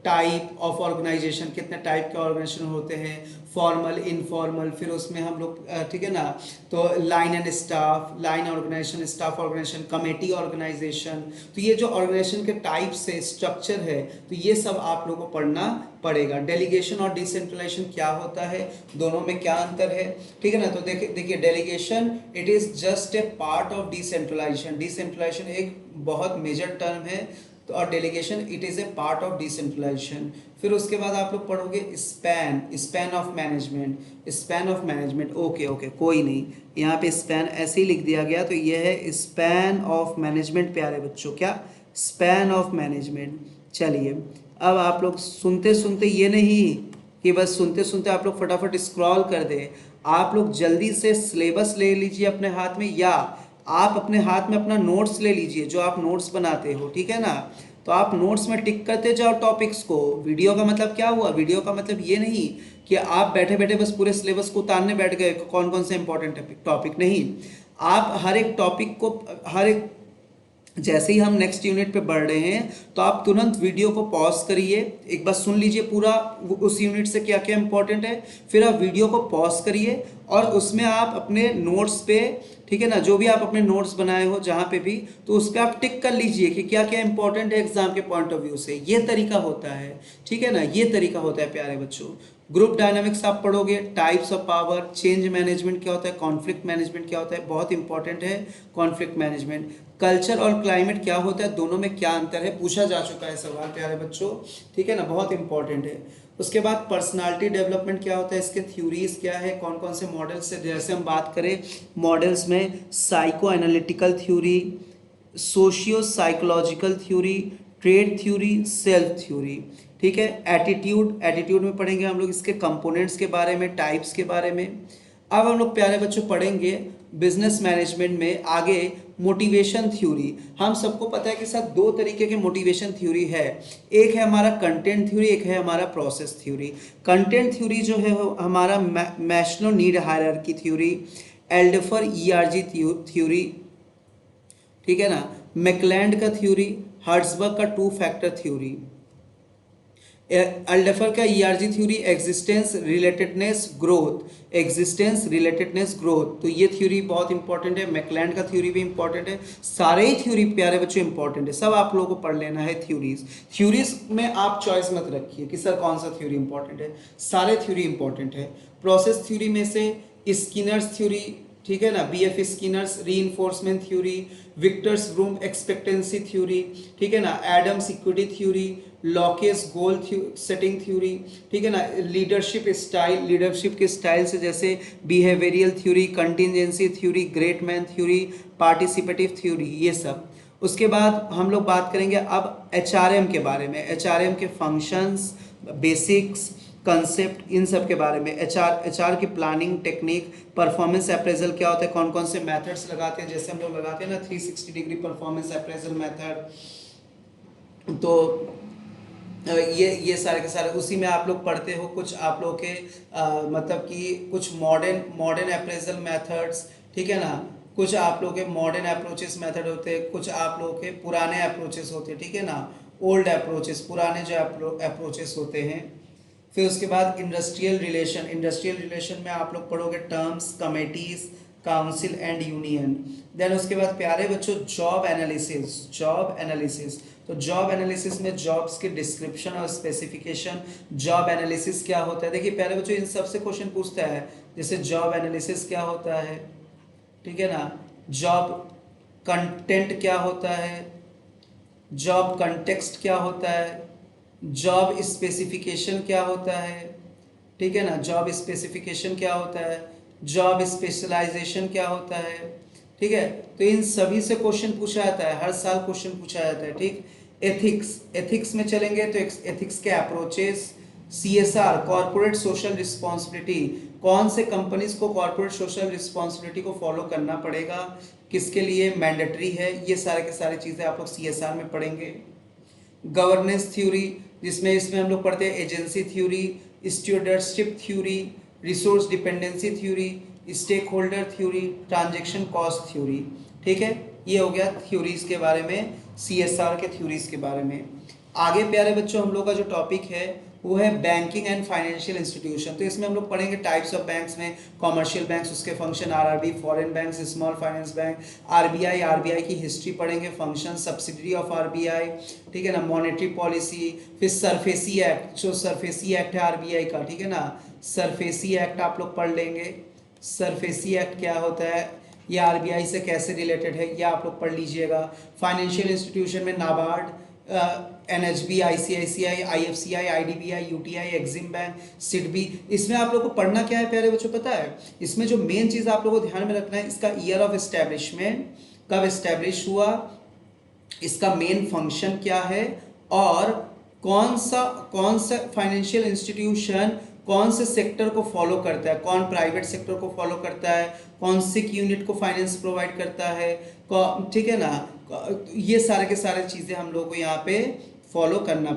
टाइप ऑफ ऑर्गेनाइजेशन, कितने टाइप के ऑर्गेनाइजेशन होते हैं, फॉर्मल, इनफॉर्मल, फिर उसमें हम लोग, ठीक है ना, तो line and staff, line organization, staff organization, committee organization, तो ये जो ऑर्गेनाइजेशन के टाइप्स है, स्ट्रक्चर है, तो ये सब आप लोगों को पढ़ना पड़ेगा। डेलीगेशन और डिसेंट्रलाइजेशन क्या होता है, दोनों में क्या अंतर है, ठीक है ना। तो देखिए delegation it is just a part of decentralization, decentralization एक बहुत मेजर टर्म है, तो तो और delegation it is a part of decentralization. फिर उसके बाद आप लोग पढ़ोगे span of management, span of management. Okay okay कोई नहीं, यहाँ पे स्पैन ऐसे ही लिख दिया गया, तो ये है स्पैन ऑफ मैनेजमेंट प्यारे बच्चों, क्या स्पैन ऑफ मैनेजमेंट। चलिए अब आप लोग सुनते सुनते ये नहीं कि बस सुनते सुनते आप लोग फटाफट स्क्रॉल कर दें, आप लोग जल्दी से सिलेबस ले लीजिए अपने हाथ में, या आप अपने हाथ में अपना नोट्स ले लीजिए जो आप नोट्स बनाते हो, ठीक है ना। तो आप नोट्स में टिक करते जाओ टॉपिक्स को। वीडियो का मतलब क्या हुआ, वीडियो का मतलब ये नहीं कि आप बैठे बैठे बस पूरे सिलेबस को उतारने बैठ गए कौन कौन से इंपॉर्टेंट टॉपिक, नहीं। आप हर एक टॉपिक को, हर एक, जैसे ही हम नेक्स्ट यूनिट पे बढ़ रहे हैं तो आप तुरंत वीडियो को पॉज करिए, एक बार सुन लीजिए पूरा उस यूनिट से क्या क्या इंपॉर्टेंट है, फिर आप वीडियो को पॉज करिए और उसमें आप अपने नोट्स पे, ठीक है ना, जो भी आप अपने नोट्स बनाए हो जहाँ पे भी, तो उस पर आप टिक कर लीजिए कि क्या क्या इंपॉर्टेंट है एग्जाम के पॉइंट ऑफ व्यू से। ये तरीका होता है, ठीक है ना, ये तरीका होता है प्यारे बच्चों। ग्रुप डायनामिक्स आप पढ़ोगे, types of power, change management क्या होता है, कॉन्फ्लिक्ट मैनेजमेंट क्या होता है, बहुत इंपॉर्टेंट है कॉन्फ्लिक्ट मैनेजमेंट। कल्चर और क्लाइमेट क्या होता है, दोनों में क्या अंतर है, पूछा जा चुका है सवाल प्यारे बच्चों, ठीक है ना, बहुत इंपॉर्टेंट है। उसके बाद पर्सनालिटी डेवलपमेंट क्या होता है, इसके थ्योरीज क्या है, कौन कौन से मॉडल्स से, जैसे हम बात करें मॉडल्स में psycho analytical theory, socio psychological theory, trade theory, self theory, ठीक है। एटीट्यूड में पढ़ेंगे हम लोग इसके कंपोनेंट्स के बारे में, टाइप्स के बारे में। अब हम लोग प्यारे बच्चों पढ़ेंगे बिजनेस मैनेजमेंट में आगे मोटिवेशन थ्योरी। हम सबको पता है कि सर दो तरीके के मोटिवेशन थ्योरी है, एक है हमारा कंटेंट थ्योरी, एक है हमारा प्रोसेस थ्योरी। कंटेंट थ्योरी जो है वो हमारा Maslow need hierarchy theory, Alderfer ERG theory, ठीक है ना, मैकलैंड का थ्योरी, हर्ट्जबर्ग का टू फैक्टर थ्योरी। अल्डेफर का ERG theory existence relatedness growth, existence relatedness growth, तो ये थ्योरी बहुत इंपॉर्टेंट है। मैकलैंड का थ्योरी भी इंपॉर्टेंट है, सारे ही थ्योरी प्यारे बच्चों इंपॉर्टेंट है, सब आप लोगों को पढ़ लेना है। थ्योरीज में आप चॉइस मत रखिए कि सर कौन सा थ्योरी इंपॉर्टेंट है, सारे थ्योरी इंपॉर्टेंट है। प्रोसेस थ्योरी में से स्किनर्स थ्योरी, ठीक है ना, BF Skinner's reinforcement theory, Victor's Vroom expectancy theory, ठीक है ना, Adams equity theory, Locke's goal setting theory, ठीक है ना, लीडरशिप के स्टाइल से जैसे behavioural theory, contingency theory, great man theory, participative theory, ये सब। उसके बाद हम लोग बात करेंगे अब एचआरएम के बारे में, एचआरएम के फंक्शंस, बेसिक्स, कंसेप्ट, इन सब के बारे में। एचआर की प्लानिंग टेक्निक, परफॉर्मेंस अप्रेजल क्या होता है, कौन कौन से मेथड्स लगाते हैं, जैसे हम लोग लगाते हैं ना 360 डिग्री परफॉर्मेंस अप्रेजल मेथड, तो ये सारे के सारे उसी में आप लोग पढ़ते हो। कुछ आप लोग के मतलब कि कुछ मॉडर्न अप्रेजल मेथड्स, ठीक है ना, कुछ आप लोग के मॉडर्न अप्रोचेस मेथड होते हैं, कुछ आप लोग के पुराने अप्रोचेस होते हैं, ठीक है ना, ओल्ड अप्रोचेस, पुराने जो अप्रोचेस होते हैं। फिर उसके बाद इंडस्ट्रियल रिलेशन में आप लोग पढ़ोगे terms, committees, council and union. Then उसके बाद प्यारे बच्चों जॉब एनालिसिस, तो जॉब एनालिसिस में जॉब्स के डिस्क्रिप्शन और स्पेसिफिकेशन। जॉब एनालिसिस क्या होता है, देखिए प्यारे बच्चों इन सबसे क्वेश्चन पूछता है, जैसे जॉब एनालिसिस क्या होता है, ठीक है ना, जॉब कंटेंट क्या होता है, जॉब कंटेक्स्ट क्या होता है, जॉब स्पेसिफिकेशन क्या होता है, ठीक है ना, जॉब स्पेसिफिकेशन क्या होता है, जॉब स्पेशलाइजेशन क्या होता है, ठीक है। तो इन सभी से क्वेश्चन पूछा जाता है, हर साल क्वेश्चन पूछा जाता है, ठीक। एथिक्स में चलेंगे तो एथिक्स के approaches, CSR corporate social responsibility, कौन से कंपनीज को कॉर्पोरेट सोशल रिस्पॉन्सिबिलिटी को फॉलो करना पड़ेगा, किसके लिए मैंडेटरी है, ये सारे के सारे चीज़ें आप लोग सीएसआर में पढ़ेंगे। गवर्नेंस थ्योरी, जिसमें इसमें हम लोग पढ़ते हैं agency theory, stewardship theory, resource dependency theory, stakeholder theory, transaction cost theory, ठीक है। ये हो गया थ्योरीज के बारे में, सीएसआर के थ्योरीज के बारे में। आगे प्यारे बच्चों हम लोग का जो टॉपिक है वो है बैंकिंग एंड फाइनेंशियल इंस्टीट्यूशन। तो इसमें हम लोग पढ़ेंगे टाइप्स ऑफ बैंक्स में, कॉमर्शियल बैंक्स, उसके function, RRB, foreign banks, small finance bank, RBI की हिस्ट्री पढ़ेंगे, फंक्शन, सब्सिडरी ऑफ आरबीआई, ठीक है ना, मॉनेटरी पॉलिसी। फिर सरफेसी एक्ट, जो सरफेसी एक्ट है आरबीआई का, ठीक है ना, सरफेसी एक्ट आप लोग पढ़ लेंगे। सरफेसी एक्ट क्या होता है, ये आरबीआई से कैसे रिलेटेड है, ये आप लोग पढ़ लीजिएगा। फाइनेंशियल इंस्टीट्यूशन में NABARD, NHB, ICICI, IFCI, IDBI, UTI, Exim bank, SIDBI. इसमें आप लोग को पढ़ना क्या है प्यारे बच्चों पता है? इसमें जो मेन चीज़ आप लोगों को ध्यान में रखना है, इसका ईयर ऑफ एस्टेब्लिशमेंट, कब एस्टेब्लिश हुआ, इसका मेन फंक्शन क्या है, और कौन सा फाइनेंशियल इंस्टीट्यूशन कौन से सेक्टर को फॉलो करता है, कौन प्राइवेट सेक्टर को फॉलो करता है, कौन से यूनिट को फाइनेंस प्रोवाइड करता है, ठीक है ना। ये सारे के सारे चीज़ें हम लोग को यहाँ पे फॉलो करना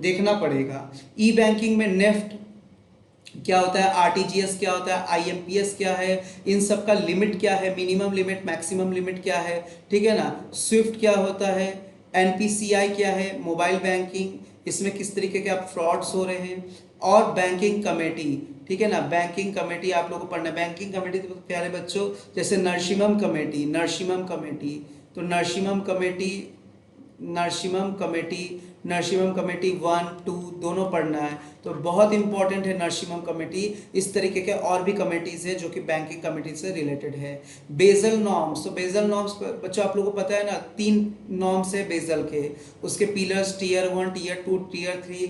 देखना पड़ेगा। ई बैंकिंग में नेफ्ट क्या होता है, आरटीजीएस क्या होता है, आईएमपीएस क्या है, इन सब का लिमिट क्या है, मिनिमम लिमिट मैक्सिमम लिमिट क्या है, ठीक है ना। स्विफ्ट क्या होता है, एनपीसीआई क्या है, मोबाइल बैंकिंग, इसमें किस तरीके के आप फ्रॉड्स हो रहे हैं, और बैंकिंग कमेटी, ठीक है ना। बैंकिंग कमेटी आप लोगों को पढ़ना है। बैंकिंग कमेटी तो प्यारे बच्चों जैसे नरसिम्हम कमेटी, तो नरसिम्हम कमेटी 1, 2 दोनों पढ़ना है, तो बहुत इंपॉर्टेंट है नरसिम्हम कमेटी। इस तरीके के और भी कमेटीज है जो कि बैंकिंग कमेटी से रिलेटेड है। बेजल नॉर्म्स, तो बेजल नॉर्म्स बच्चों आप लोगों को पता है ना, 3 नॉर्म्स है बेजल के, उसके pillars tier 1, tier 2, tier 3।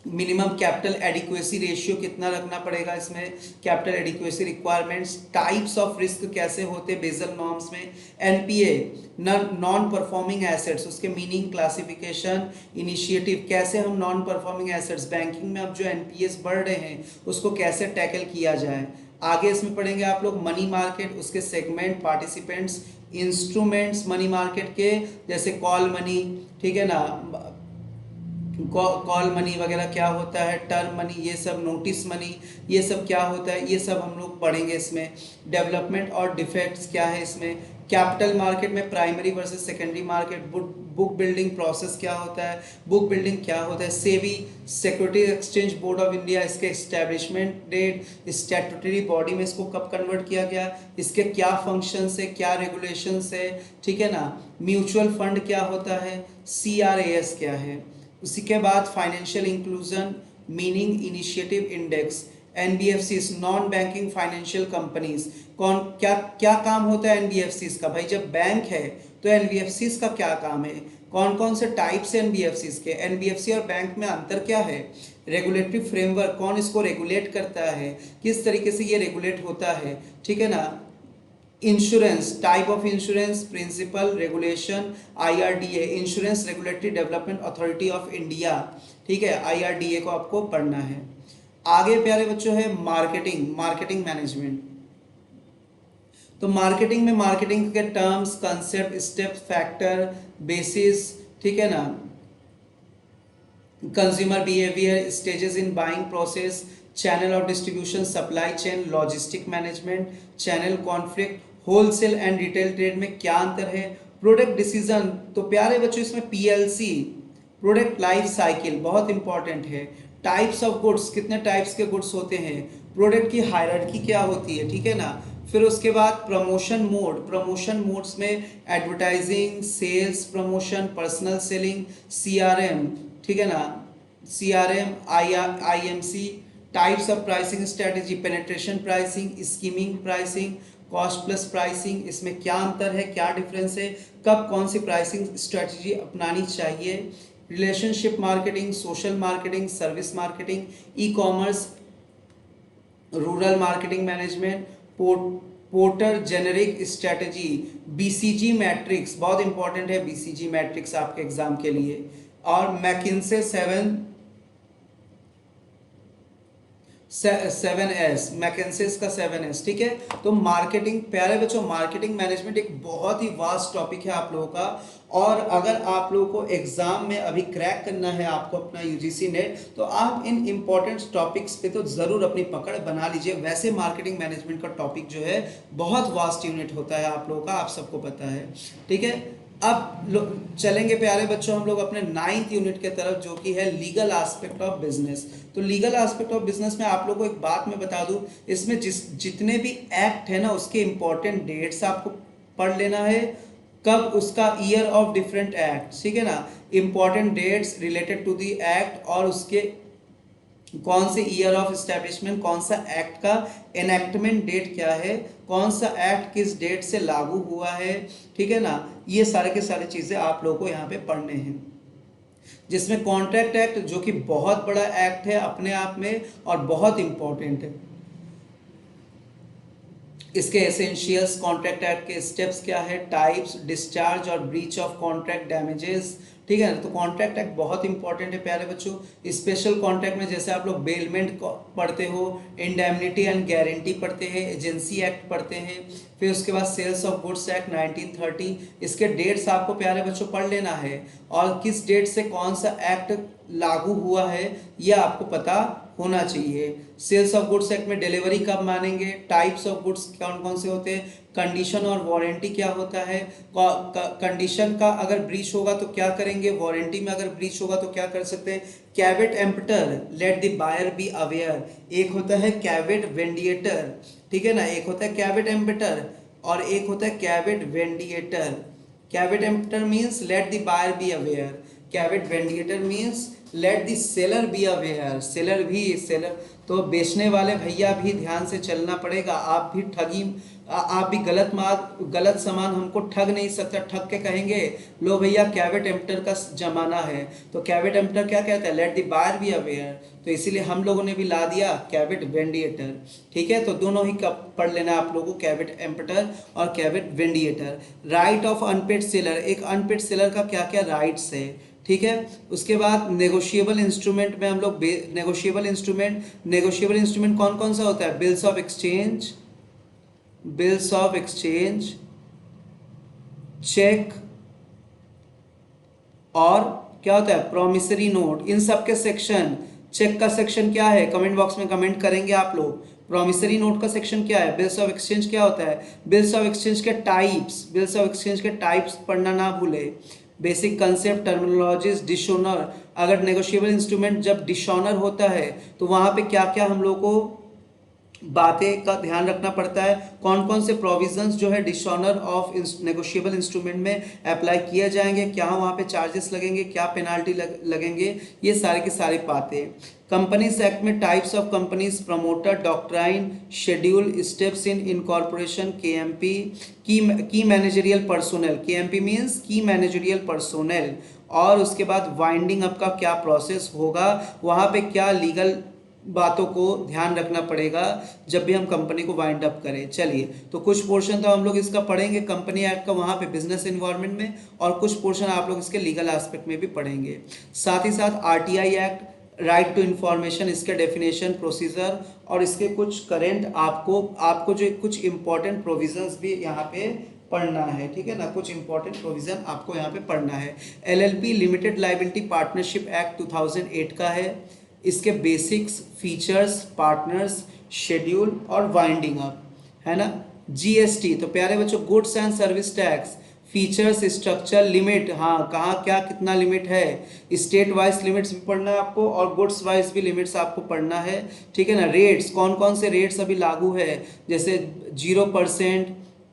Minimum capital adequacy ratio कितना रखना पड़ेगा, इसमें capital adequacy requirements, types of risk कैसे होते बेजल नॉर्म्स में, एनपीए नॉन परफॉर्मिंग एसेट्स, उसके मीनिंग, क्लासिफिकेशन, इनिशिएटिव, कैसे हम नॉन परफॉर्मिंग एसेट्स बैंकिंग में अब जो एनपीएस बढ़ रहे हैं उसको कैसे टैकल किया जाए। आगे इसमें पढ़ेंगे आप लोग मनी मार्केट, उसके segment, participants, instruments money market के, जैसे कॉल मनी, ठीक है ना, कॉल मनी वगैरह क्या होता है, टर्म मनी, ये सब, नोटिस मनी, ये सब क्या होता है, ये सब हम लोग पढ़ेंगे इसमें। डेवलपमेंट और डिफेक्ट्स क्या है इसमें, कैपिटल मार्केट में primary versus secondary market, book building process क्या होता है, बुक बिल्डिंग क्या होता है, SEBI security exchange board of India, इसके एस्टेब्लिशमेंट डेट, स्टैट्यूटरी बॉडी में इसको कब कन्वर्ट किया गया, इसके क्या फंक्शंस है, क्या रेगुलेशंस है, ठीक है ना। म्यूचुअल फंड क्या होता है, CRAS क्या है। उसी के बाद financial inclusion, meaning, initiative index, NBFCs non banking financial companies, कौन क्या क्या काम होता है एनबीएफसीज का, भाई जब बैंक है तो एनबीएफसीज का क्या काम है, कौन कौन से टाइप्स है एनबीएफसीज के, एनबीएफसी और बैंक में अंतर क्या है, रेगुलेटरी फ्रेमवर्क कौन इसको रेगुलेट करता है, किस तरीके से ये रेगुलेट होता है, ठीक है ना। Insurance, type of insurance, principle, regulation, IRDA insurance regulatory development authority of India, ठीक है, IRDA को आपको पढ़ना है। आगे प्यारे बच्चों है मार्केटिंग मैनेजमेंट। तो मार्केटिंग में मार्केटिंग के terms, concept, step, factor, basis, ठीक है ना, consumer behaviour, stages in buying process, channel of distribution, supply chain, logistic management, channel conflict, wholesale and retail trade में क्या अंतर है, प्रोडक्ट डिसीजन। तो प्यारे बच्चों इसमें PLC, प्रोडक्ट लाइफ साइकिल बहुत इंपॉर्टेंट है। टाइप्स ऑफ गुड्स, कितने टाइप्स के गुड्स होते हैं, प्रोडक्ट की हायरार्की क्या होती है, ठीक है ना। फिर उसके बाद प्रमोशन मोड्स में advertising, sales promotion, personal selling, CRM, ठीक है ना, CRM, IMC, types of pricing strategy, penetration pricing, skimming pricing, cost plus pricing, इसमें क्या अंतर है, क्या डिफरेंस है, कब कौन सी प्राइसिंग स्ट्रेटेजी अपनानी चाहिए, relationship marketing, social marketing, service marketing, e-commerce, rural marketing management, Porter generic strategy, BCG matrix बहुत इंपॉर्टेंट है, BCG मैट्रिक्स आपके एग्जाम के लिए, और मैकिन्से 7S, मैकेंसेस का 7S, ठीक है। तो मार्केटिंग, प्यारे बच्चों मार्केटिंग मैनेजमेंट एक बहुत ही वास्ट टॉपिक है आप लोगों का, और अगर आप लोगों को एग्जाम में अभी क्रैक करना है आपको अपना UGC नेट, तो आप इन इंपॉर्टेंट टॉपिक्स पे तो ज़रूर अपनी पकड़ बना लीजिए। वैसे मार्केटिंग मैनेजमेंट का टॉपिक जो है बहुत वास्ट यूनिट होता है आप लोगों का, आप सबको पता है, ठीक है। अब चलेंगे प्यारे बच्चों हम लोग अपने 9th यूनिट के तरफ, जो कि है लीगल एस्पेक्ट ऑफ बिजनेस। तो लीगल एस्पेक्ट ऑफ बिजनेस में आप लोगों को एक बात मैं बता दूं, इसमें जितने भी एक्ट है ना उसके इंपॉर्टेंट डेट्स आपको पढ़ लेना है, कब उसका ईयर ऑफ डिफरेंट एक्ट, ठीक है ना, important dates related to the act और उसके कौन से ईयर ऑफ एस्टेब्लिशमेंट, कौन सा एक्ट का एनेक्टमेंट डेट क्या है, कौन सा एक्ट किस डेट से लागू हुआ है, ठीक है ना, ये सारे के सारे चीज़ें आप लोगों को यहाँ पे पढ़ने हैं। जिसमें कॉन्ट्रैक्ट एक्ट जो कि बहुत बड़ा एक्ट है अपने आप में और बहुत इंपॉर्टेंट है। इसके एसेंशियल्स, कॉन्ट्रैक्ट एक्ट के स्टेप्स क्या है, टाइप्स, डिस्चार्ज और ब्रीच ऑफ कॉन्ट्रैक्ट डैमेजेस, ठीक है ना। तो कॉन्ट्रैक्ट एक्ट बहुत इंपॉर्टेंट है प्यारे बच्चों। स्पेशल कॉन्ट्रैक्ट में जैसे आप लोग बेलमेंट पढ़ते हो, इंडेमनिटी एंड गारंटी पढ़ते हैं, एजेंसी एक्ट पढ़ते हैं, फिर उसके बाद सेल्स ऑफ गुड्स एक्ट 1930। इसके डेट्स आपको प्यारे बच्चों पढ़ लेना है और किस डेट से कौन सा एक्ट लागू हुआ है यह आपको पता होना चाहिए। सेल्स ऑफ गुड्स एक्ट में डिलीवरी कब मानेंगे, टाइप्स ऑफ गुड्स कौन कौन से होते हैं, कंडीशन और वारंटी क्या होता है, कंडीशन का अगर ब्रीच होगा तो क्या करेंगे, वारंटी में अगर ब्रीच होगा तो क्या कर सकते हैं, caveat emptor, let the buyer be aware, एक होता है कैवेट वेंडिएटर, ठीक है ना, एक होता है कैवेट एम्पटर और एक होता है caveat venditor. Caveat emptor means let the buyer be aware, caveat venditor means let the seller be aware, seller तो बेचने वाले भैया भी ध्यान से चलना पड़ेगा। आप भी आप भी गलत सामान हमको ठग नहीं सकता, ठग के कहेंगे लो भैया कैवेट एम्पटर का जमाना है, तो कैवेट एम्पटर क्या कहता है, let the buyer be aware, तो इसीलिए हम लोगों ने भी ला दिया कैवेट वेंडिएटर, ठीक है। तो दोनों ही पढ़ लेना आप लोगों को, कैवेट एम्पटर और caveat venditor. Right of unpaid seller, एक अनपेड सेलर का क्या क्या राइट्स है, ठीक है। उसके बाद नेगोशिएबल इंस्ट्रूमेंट में हम लोग नेगोशिएबल इंस्ट्रूमेंट कौन कौन सा होता है, बिल्स ऑफ एक्सचेंज, चेक और क्या होता है, प्रॉमिसरी नोट, इन सब के सेक्शन। चेक का सेक्शन क्या है, कमेंट बॉक्स में कमेंट करेंगे आप लोग। प्रॉमिसरी नोट का सेक्शन क्या है, बिल्स ऑफ एक्सचेंज क्या होता है, बिल्स ऑफ एक्सचेंज के टाइप्स पढ़ना ना भूले, बेसिक कंसेप्ट, टर्मिनोलॉजीज, डिसऑनर, अगर नेगोशिएबल इंस्ट्रूमेंट जब डिसऑनर होता है तो वहां पे क्या क्या हम लोग को बातें का ध्यान रखना पड़ता है, कौन कौन से प्रोविजंस जो है डिसऑनर ऑफ नेगोशिएबल इंस्ट्रूमेंट में अप्लाई किए जाएंगे, क्या वहाँ पे चार्जेस लगेंगे, क्या पेनाल्टी लगेंगे, ये सारे की सारी बातें। कंपनीज एक्ट में types of companies, promoter, doctrine, schedule, steps in incorporation, KMP, की मैनेजरियल पर्सोनल, केएमपी मीन्स की मैनेजरियल पर्सोनल, और उसके बाद वाइंडिंग अप का क्या प्रोसेस होगा, वहाँ पे क्या लीगल बातों को ध्यान रखना पड़ेगा जब भी हम कंपनी को वाइंड अप करें। चलिए, तो कुछ पोर्शन तो हम लोग इसका पढ़ेंगे कंपनी एक्ट का वहाँ पे बिजनेस इन्वायरमेंट में, और कुछ पोर्शन आप लोग इसके लीगल एस्पेक्ट में भी पढ़ेंगे। साथ ही साथ RTI act, right to information, इसके डेफिनेशन, प्रोसीजर और इसके कुछ करेंट आपको जो कुछ इंपॉर्टेंट प्रोविजंस भी यहाँ पे पढ़ना है, ठीक है ना, कुछ इंपॉर्टेंट प्रोविजन आपको यहाँ पे पढ़ना है। LLP, limited liability partnership act 2008 का है। इसके बेसिक्स, फीचर्स, पार्टनर्स, शेड्यूल और वाइंडिंग अप, है ना। जीएसटी, तो प्यारे बच्चों goods and service tax, features, structure, limit, हाँ कहाँ क्या कितना लिमिट है, स्टेट वाइज लिमिट्स भी पढ़ना है आपको और गुड्स वाइज भी लिमिट्स आपको पढ़ना है, ठीक है ना। रेट्स, कौन कौन से रेट्स अभी लागू है, जैसे 0%,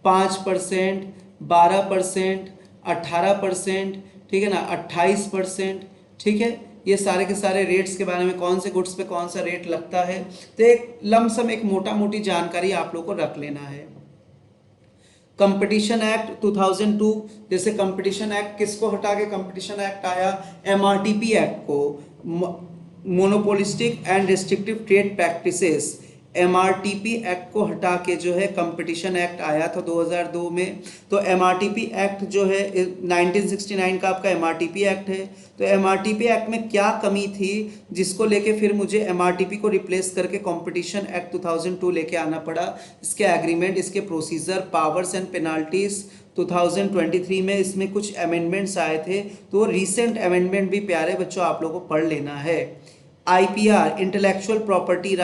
5%, 12%, 18%, ठीक है ना, 28%, ठीक है। ये सारे के सारे रेट्स के बारे में, कौन से गुड्स पे कौन सा रेट लगता है, तो एक लमसम एक मोटा मोटी जानकारी आप लोग को रख लेना है। कंपटीशन एक्ट 2002, जैसे कंपटीशन एक्ट किसको हटा के कंपटीशन एक्ट आया, एमआरटीपी एक्ट को, monopolistic and restrictive trade practices, MRTP act को हटा के जो है कंपटीशन एक्ट आया था 2002 में। तो एमआरटीपी एक्ट जो है 1969 का आपका एमआरटीपी एक्ट है। तो एमआरटीपी एक्ट में क्या कमी थी जिसको लेके फिर मुझे एमआरटीपी को रिप्लेस करके कंपटीशन एक्ट 2002 लेके आना पड़ा। इसके एग्रीमेंट, इसके प्रोसीजर, पावर्स एंड पेनाल्टीज 2023 में इसमें कुछ अमेंडमेंट्स आए थे, तो रिसेंट अमेंडमेंट भी प्यारे बच्चों आप लोगों को पढ़ लेना है। आईपीआर, इंटेलेक्चुअल प्रॉपर्टी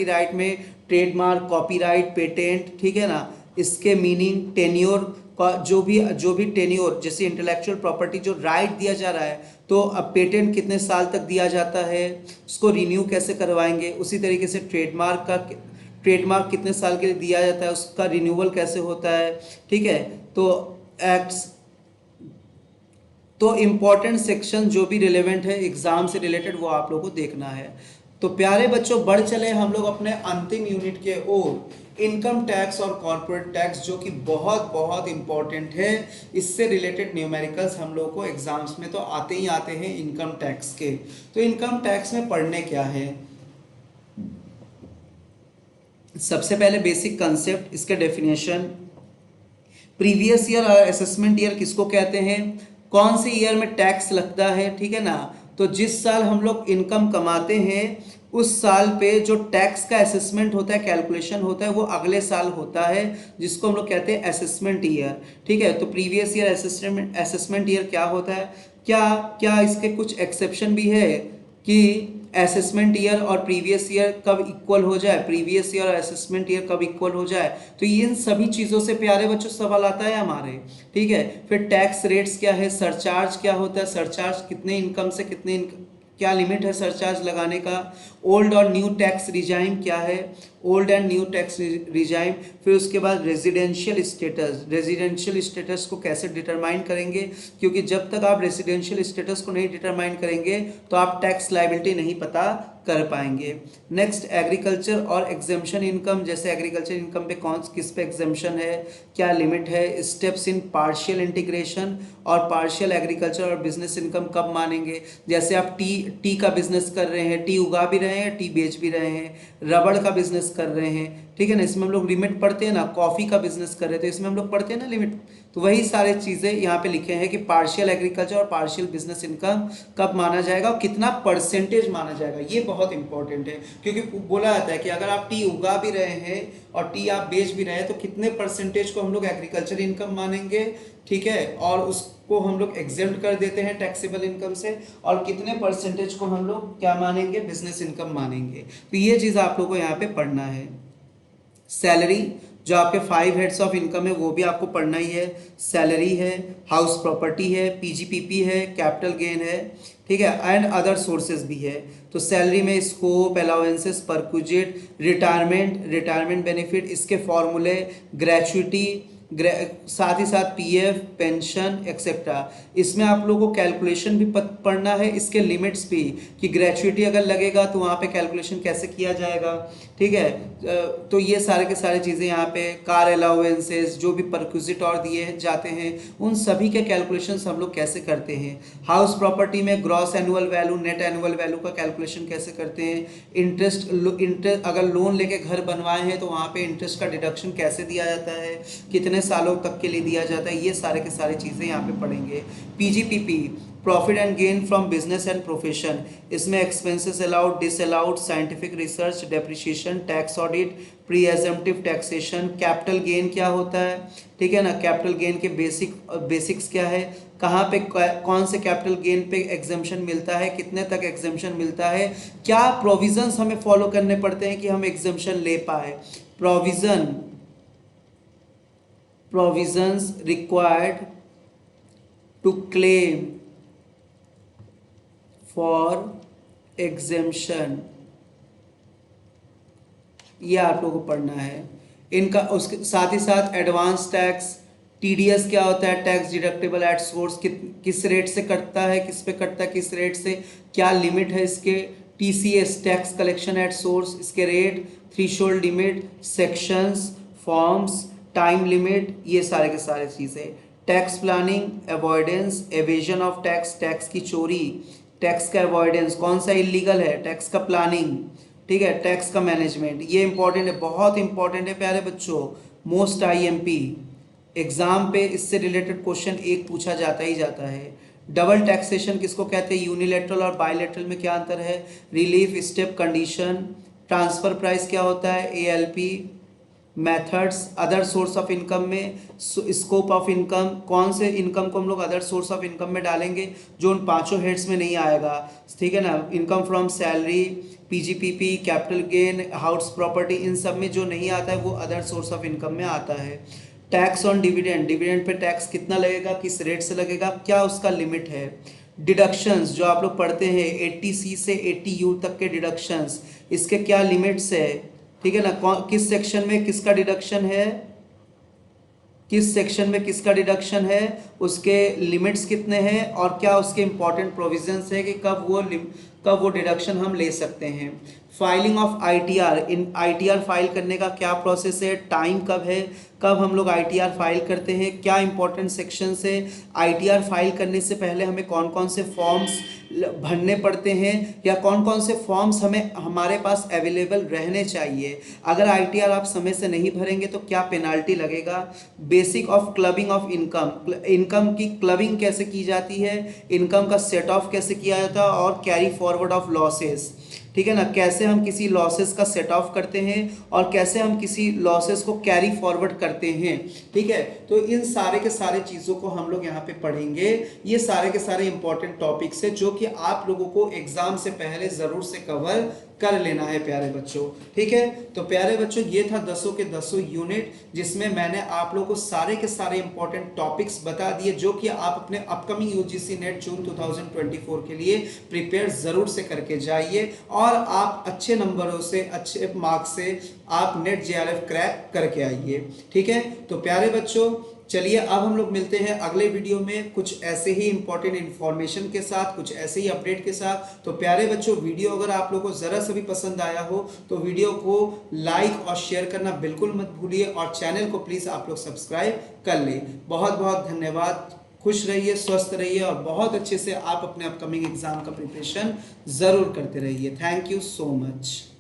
राइट में ट्रेडमार्क, कॉपीराइट, पेटेंट, ठीक है ना, इसके मीनिंग, टेन्योर का जो भी टेन्योर, जैसे इंटेलेक्चुअल प्रॉपर्टी जो राइट दिया जा रहा है, तो अब पेटेंट कितने साल तक दिया जाता है, उसको रिन्यू कैसे करवाएंगे, उसी तरीके से ट्रेडमार्क कितने साल के लिए दिया जाता है, उसका रिन्यूअल कैसे होता है, ठीक है। तो एक्ट्स तो इम्पॉर्टेंट सेक्शन जो भी रिलेवेंट है एग्जाम से रिलेटेड वो आप लोगों को देखना है। तो प्यारे बच्चों बढ़ चले हम लोग अपने अंतिम यूनिट के ओर, इनकम टैक्स और कॉर्पोरेट टैक्स, जो कि बहुत बहुत इंपॉर्टेंट है। इससे रिलेटेड न्यूमेरिकल्स हम लोग को एग्जाम्स में तो आते ही आते हैं इनकम टैक्स के। तो इनकम टैक्स में पढ़ने क्या है, सबसे पहले बेसिक कंसेप्ट, इसके डेफिनेशन, प्रीवियस ईयर और असेसमेंट ईयर किसको कहते हैं, कौन से ईयर में टैक्स लगता है, ठीक है ना। तो जिस साल हम लोग इनकम कमाते हैं उस साल पे जो टैक्स का असेसमेंट होता है, कैलकुलेशन होता है, वो अगले साल होता है, जिसको हम लोग कहते हैं असेसमेंट ईयर, ठीक है। तो प्रीवियस ईयर असेसमेंट ईयर क्या होता है, क्या क्या इसके कुछ एक्सेप्शन भी है कि असेसमेंट ईयर और प्रीवियस ईयर कब इक्वल हो जाए, प्रीवियस ईयर और असेसमेंट ईयर कब इक्वल हो जाए। तो इन सभी चीज़ों से प्यारे बच्चों सवाल आता है हमारे, ठीक है। फिर टैक्स रेट्स क्या है, सरचार्ज क्या होता है, सरचार्ज कितने इनकम से कितने क्या लिमिट है सरचार्ज लगाने का, ओल्ड और न्यू टैक्स रिजाइम क्या है, old and new tax regime. फिर उसके बाद रेजिडेंशियल स्टेटस, रेजिडेंशियल स्टेटस को कैसे डिटरमाइन करेंगे, क्योंकि जब तक आप रेजिडेंशियल स्टेटस को नहीं डिटरमाइन करेंगे तो आप टैक्स लायबिलिटी नहीं पता कर पाएंगे। नेक्स्ट एग्रीकल्चर और एग्जेम्पशन इनकम, जैसे एग्रीकल्चर इनकम पे कौन किस पे एग्जेम्पशन है, क्या लिमिट है, स्टेप्स इन पार्शियल इंटीग्रेशन और पार्शियल एग्रीकल्चर और बिजनेस इनकम कब मानेंगे। जैसे आप टी का बिजनेस कर रहे हैं, टी उगा भी रहे हैं, टी बेच भी रहे हैं, रबड़ का बिजनेस कर रहे हैं, ठीक है ना, इसमें हम लोग लिमिट पढ़ते हैं ना, कॉफ़ी का बिजनेस कर रहे थे इसमें हम लोग पढ़ते हैं ना लिमिट। तो वही सारे चीज़ें यहाँ पे लिखे हैं कि पार्शियल एग्रीकल्चर और पार्शियल बिजनेस इनकम कब माना जाएगा और कितना परसेंटेज माना जाएगा, ये बहुत इंपॉर्टेंट है। क्योंकि बोला जाता है कि अगर आप टी उगा भी रहे हैं और टी आप बेच भी रहे हैं तो कितने परसेंटेज को हम लोग एग्रीकल्चर इनकम मानेंगे, ठीक है, और उसको हम लोग एग्जेम्प्ट कर देते हैं टैक्सेबल इनकम से, और कितने परसेंटेज को हम लोग क्या मानेंगे, बिजनेस इनकम मानेंगे। तो ये चीज़ आप लोगों को यहाँ पे पढ़ना है। सैलरी, जो आपके 5 हेड्स ऑफ इनकम है वो भी आपको पढ़ना ही है। सैलरी है, हाउस प्रॉपर्टी है, पीजीपीपी है, कैपिटल गेन है, ठीक है, एंड अदर सोर्सेज भी है। तो सैलरी में scope, allowances, perquisite, retirement benefit, इसके फॉर्मूले, ग्रेचुइटी, साथ ही साथ पीएफ, पेंशन एक्सेट्रा। इसमें आप लोगों को कैलकुलेशन भी पढ़ना है, इसके लिमिट्स भी, कि ग्रेचुइटी अगर लगेगा तो वहाँ पे कैलकुलेशन कैसे किया जाएगा, ठीक है। तो ये सारे के सारे चीज़ें यहाँ पे, कार अलाउंसेस जो भी परक्विजिट और दिए जाते हैं उन सभी के कैलकुलेशंस हम लोग कैसे करते हैं। हाउस प्रॉपर्टी में gross annual value, net annual value का कैलकुलेशन कैसे करते हैं। इंटरेस्ट अगर लोन लेके घर बनवाए हैं तो वहाँ पे इंटरेस्ट का डिडक्शन कैसे दिया जाता है, कितने सालों तक के लिए दिया जाता है, ये सारे के सारे चीज़ें यहाँ पे पढ़ेंगे। PGBP, profit and gain from business and profession, इसमें expenses allowed, disallowed, scientific research, depreciation, tax audit, presumptive taxation. Capital gain क्या होता है, ठीक है ना, कैपिटल गेन के बेसिक्स क्या है, कहाँ पे कौन से कैपिटल गेन पे एग्जेम्पशन मिलता है, कितने तक एग्जेम्पशन मिलता है, क्या प्रोविजंस हमें फॉलो करने पड़ते हैं कि हम एग्जेम्पशन ले पाए। provisions required to claim for exemption, ये आप लोगों को पढ़ना है। इनका उसके साथ ही साथ एडवांस टैक्स, टीडीएस क्या होता है, टैक्स डिडक्टेबल एट सोर्स, किस रेट से कटता है, किस पे कटता है, किस रेट से, क्या लिमिट है इसके। TCS, tax collection at source, इसके rate, threshold limit, sections, forms, time limit, ये सारे के सारे चीज़ें। Tax planning, avoidance, evasion of tax, tax की चोरी, टैक्स का अवॉइडेंस, कौन सा इलीगल है, टैक्स का प्लानिंग, ठीक है, टैक्स का मैनेजमेंट, ये इंपॉर्टेंट है, बहुत इंपॉर्टेंट है प्यारे बच्चों। मोस्ट आईएमपी एग्जाम पे इससे रिलेटेड क्वेश्चन एक पूछा जाता ही जाता है। डबल टैक्सेशन किसको कहते हैं, यूनिलेटरल और बायलेटरल में क्या अंतर है, relief, step, condition, transfer price क्या होता है, ALP, methods, other source of income में स्कोप ऑफ इनकम, कौन से इनकम को हम लोग अदर सोर्स ऑफ इनकम में डालेंगे जो उन पांचों हेड्स में नहीं आएगा, ठीक है ना। Income from salary, PGBP, capital gain, house property, इन सब में जो नहीं आता है वो अदर सोर्स ऑफ इनकम में आता है। Tax on dividend, dividend pay tax कितना लगेगा, किस रेट से लगेगा, क्या उसका लिमिट है। डिडक्शंस जो आप लोग पढ़ते हैं 80C से 80U तक के डिडक्शंस, इसके क्या लिमिट्स है, ठीक है ना, किस सेक्शन में किसका डिडक्शन है, किस सेक्शन में किसका डिडक्शन है, उसके लिमिट्स कितने हैं और क्या उसके इंपॉर्टेंट प्रोविजंस है कि कब वो डिडक्शन हम ले सकते हैं। Filing of ITR, in ITR file करने का क्या प्रोसेस है, टाइम कब है, कब हम लोग आईटीआर फाइल करते हैं, क्या इंपॉर्टेंट सेक्शन है, आईटीआर फाइल करने से पहले हमें कौन कौन से फॉर्म्स भरने पड़ते हैं या कौन कौन से फॉर्म्स हमें हमारे पास अवेलेबल रहने चाहिए, अगर आईटीआर आप समय से नहीं भरेंगे तो क्या पेनाल्टी लगेगा। Basic of clubbing of income, income की क्लबिंग कैसे की जाती है, इनकम का सेट ऑफ कैसे किया जाता है और कैरी फॉरवर्ड ऑफ लॉसेस, ठीक है ना, कैसे हम किसी लॉसेस का सेट ऑफ करते हैं और कैसे हम किसी लॉसेस को कैरी फॉरवर्ड करते हैं, ठीक है। तो इन सारे के सारे चीज़ों को हम लोग यहाँ पे पढ़ेंगे। ये सारे के सारे इंपॉर्टेंट टॉपिक्स है जो कि आप लोगों को एग्जाम से पहले ज़रूर से कवर कर लेना है प्यारे बच्चों, ठीक है। तो प्यारे बच्चों ये था 10 के 10 यूनिट जिसमें मैंने आप लोगों को सारे के सारे इंपॉर्टेंट टॉपिक्स बता दिए जो कि आप अपने अपकमिंग यूजीसी नेट जून 2024 के लिए प्रिपेयर जरूर से करके जाइए और आप अच्छे नंबरों से अच्छे मार्क्स से आप नेट जेआरएफ क्रैक करके आइए, ठीक है। तो प्यारे बच्चों चलिए अब हम लोग मिलते हैं अगले वीडियो में कुछ ऐसे ही इंपॉर्टेंट इन्फॉर्मेशन के साथ, कुछ ऐसे ही अपडेट के साथ। तो प्यारे बच्चों वीडियो अगर आप लोगों को ज़रा सा भी पसंद आया हो तो वीडियो को लाइक और शेयर करना बिल्कुल मत भूलिए और चैनल को प्लीज़ आप लोग सब्सक्राइब कर ले। बहुत बहुत धन्यवाद, खुश रहिए, स्वस्थ रहिए और बहुत अच्छे से आप अपने अपकमिंग एग्जाम का प्रिपरेशन ज़रूर करते रहिए। Thank you so much.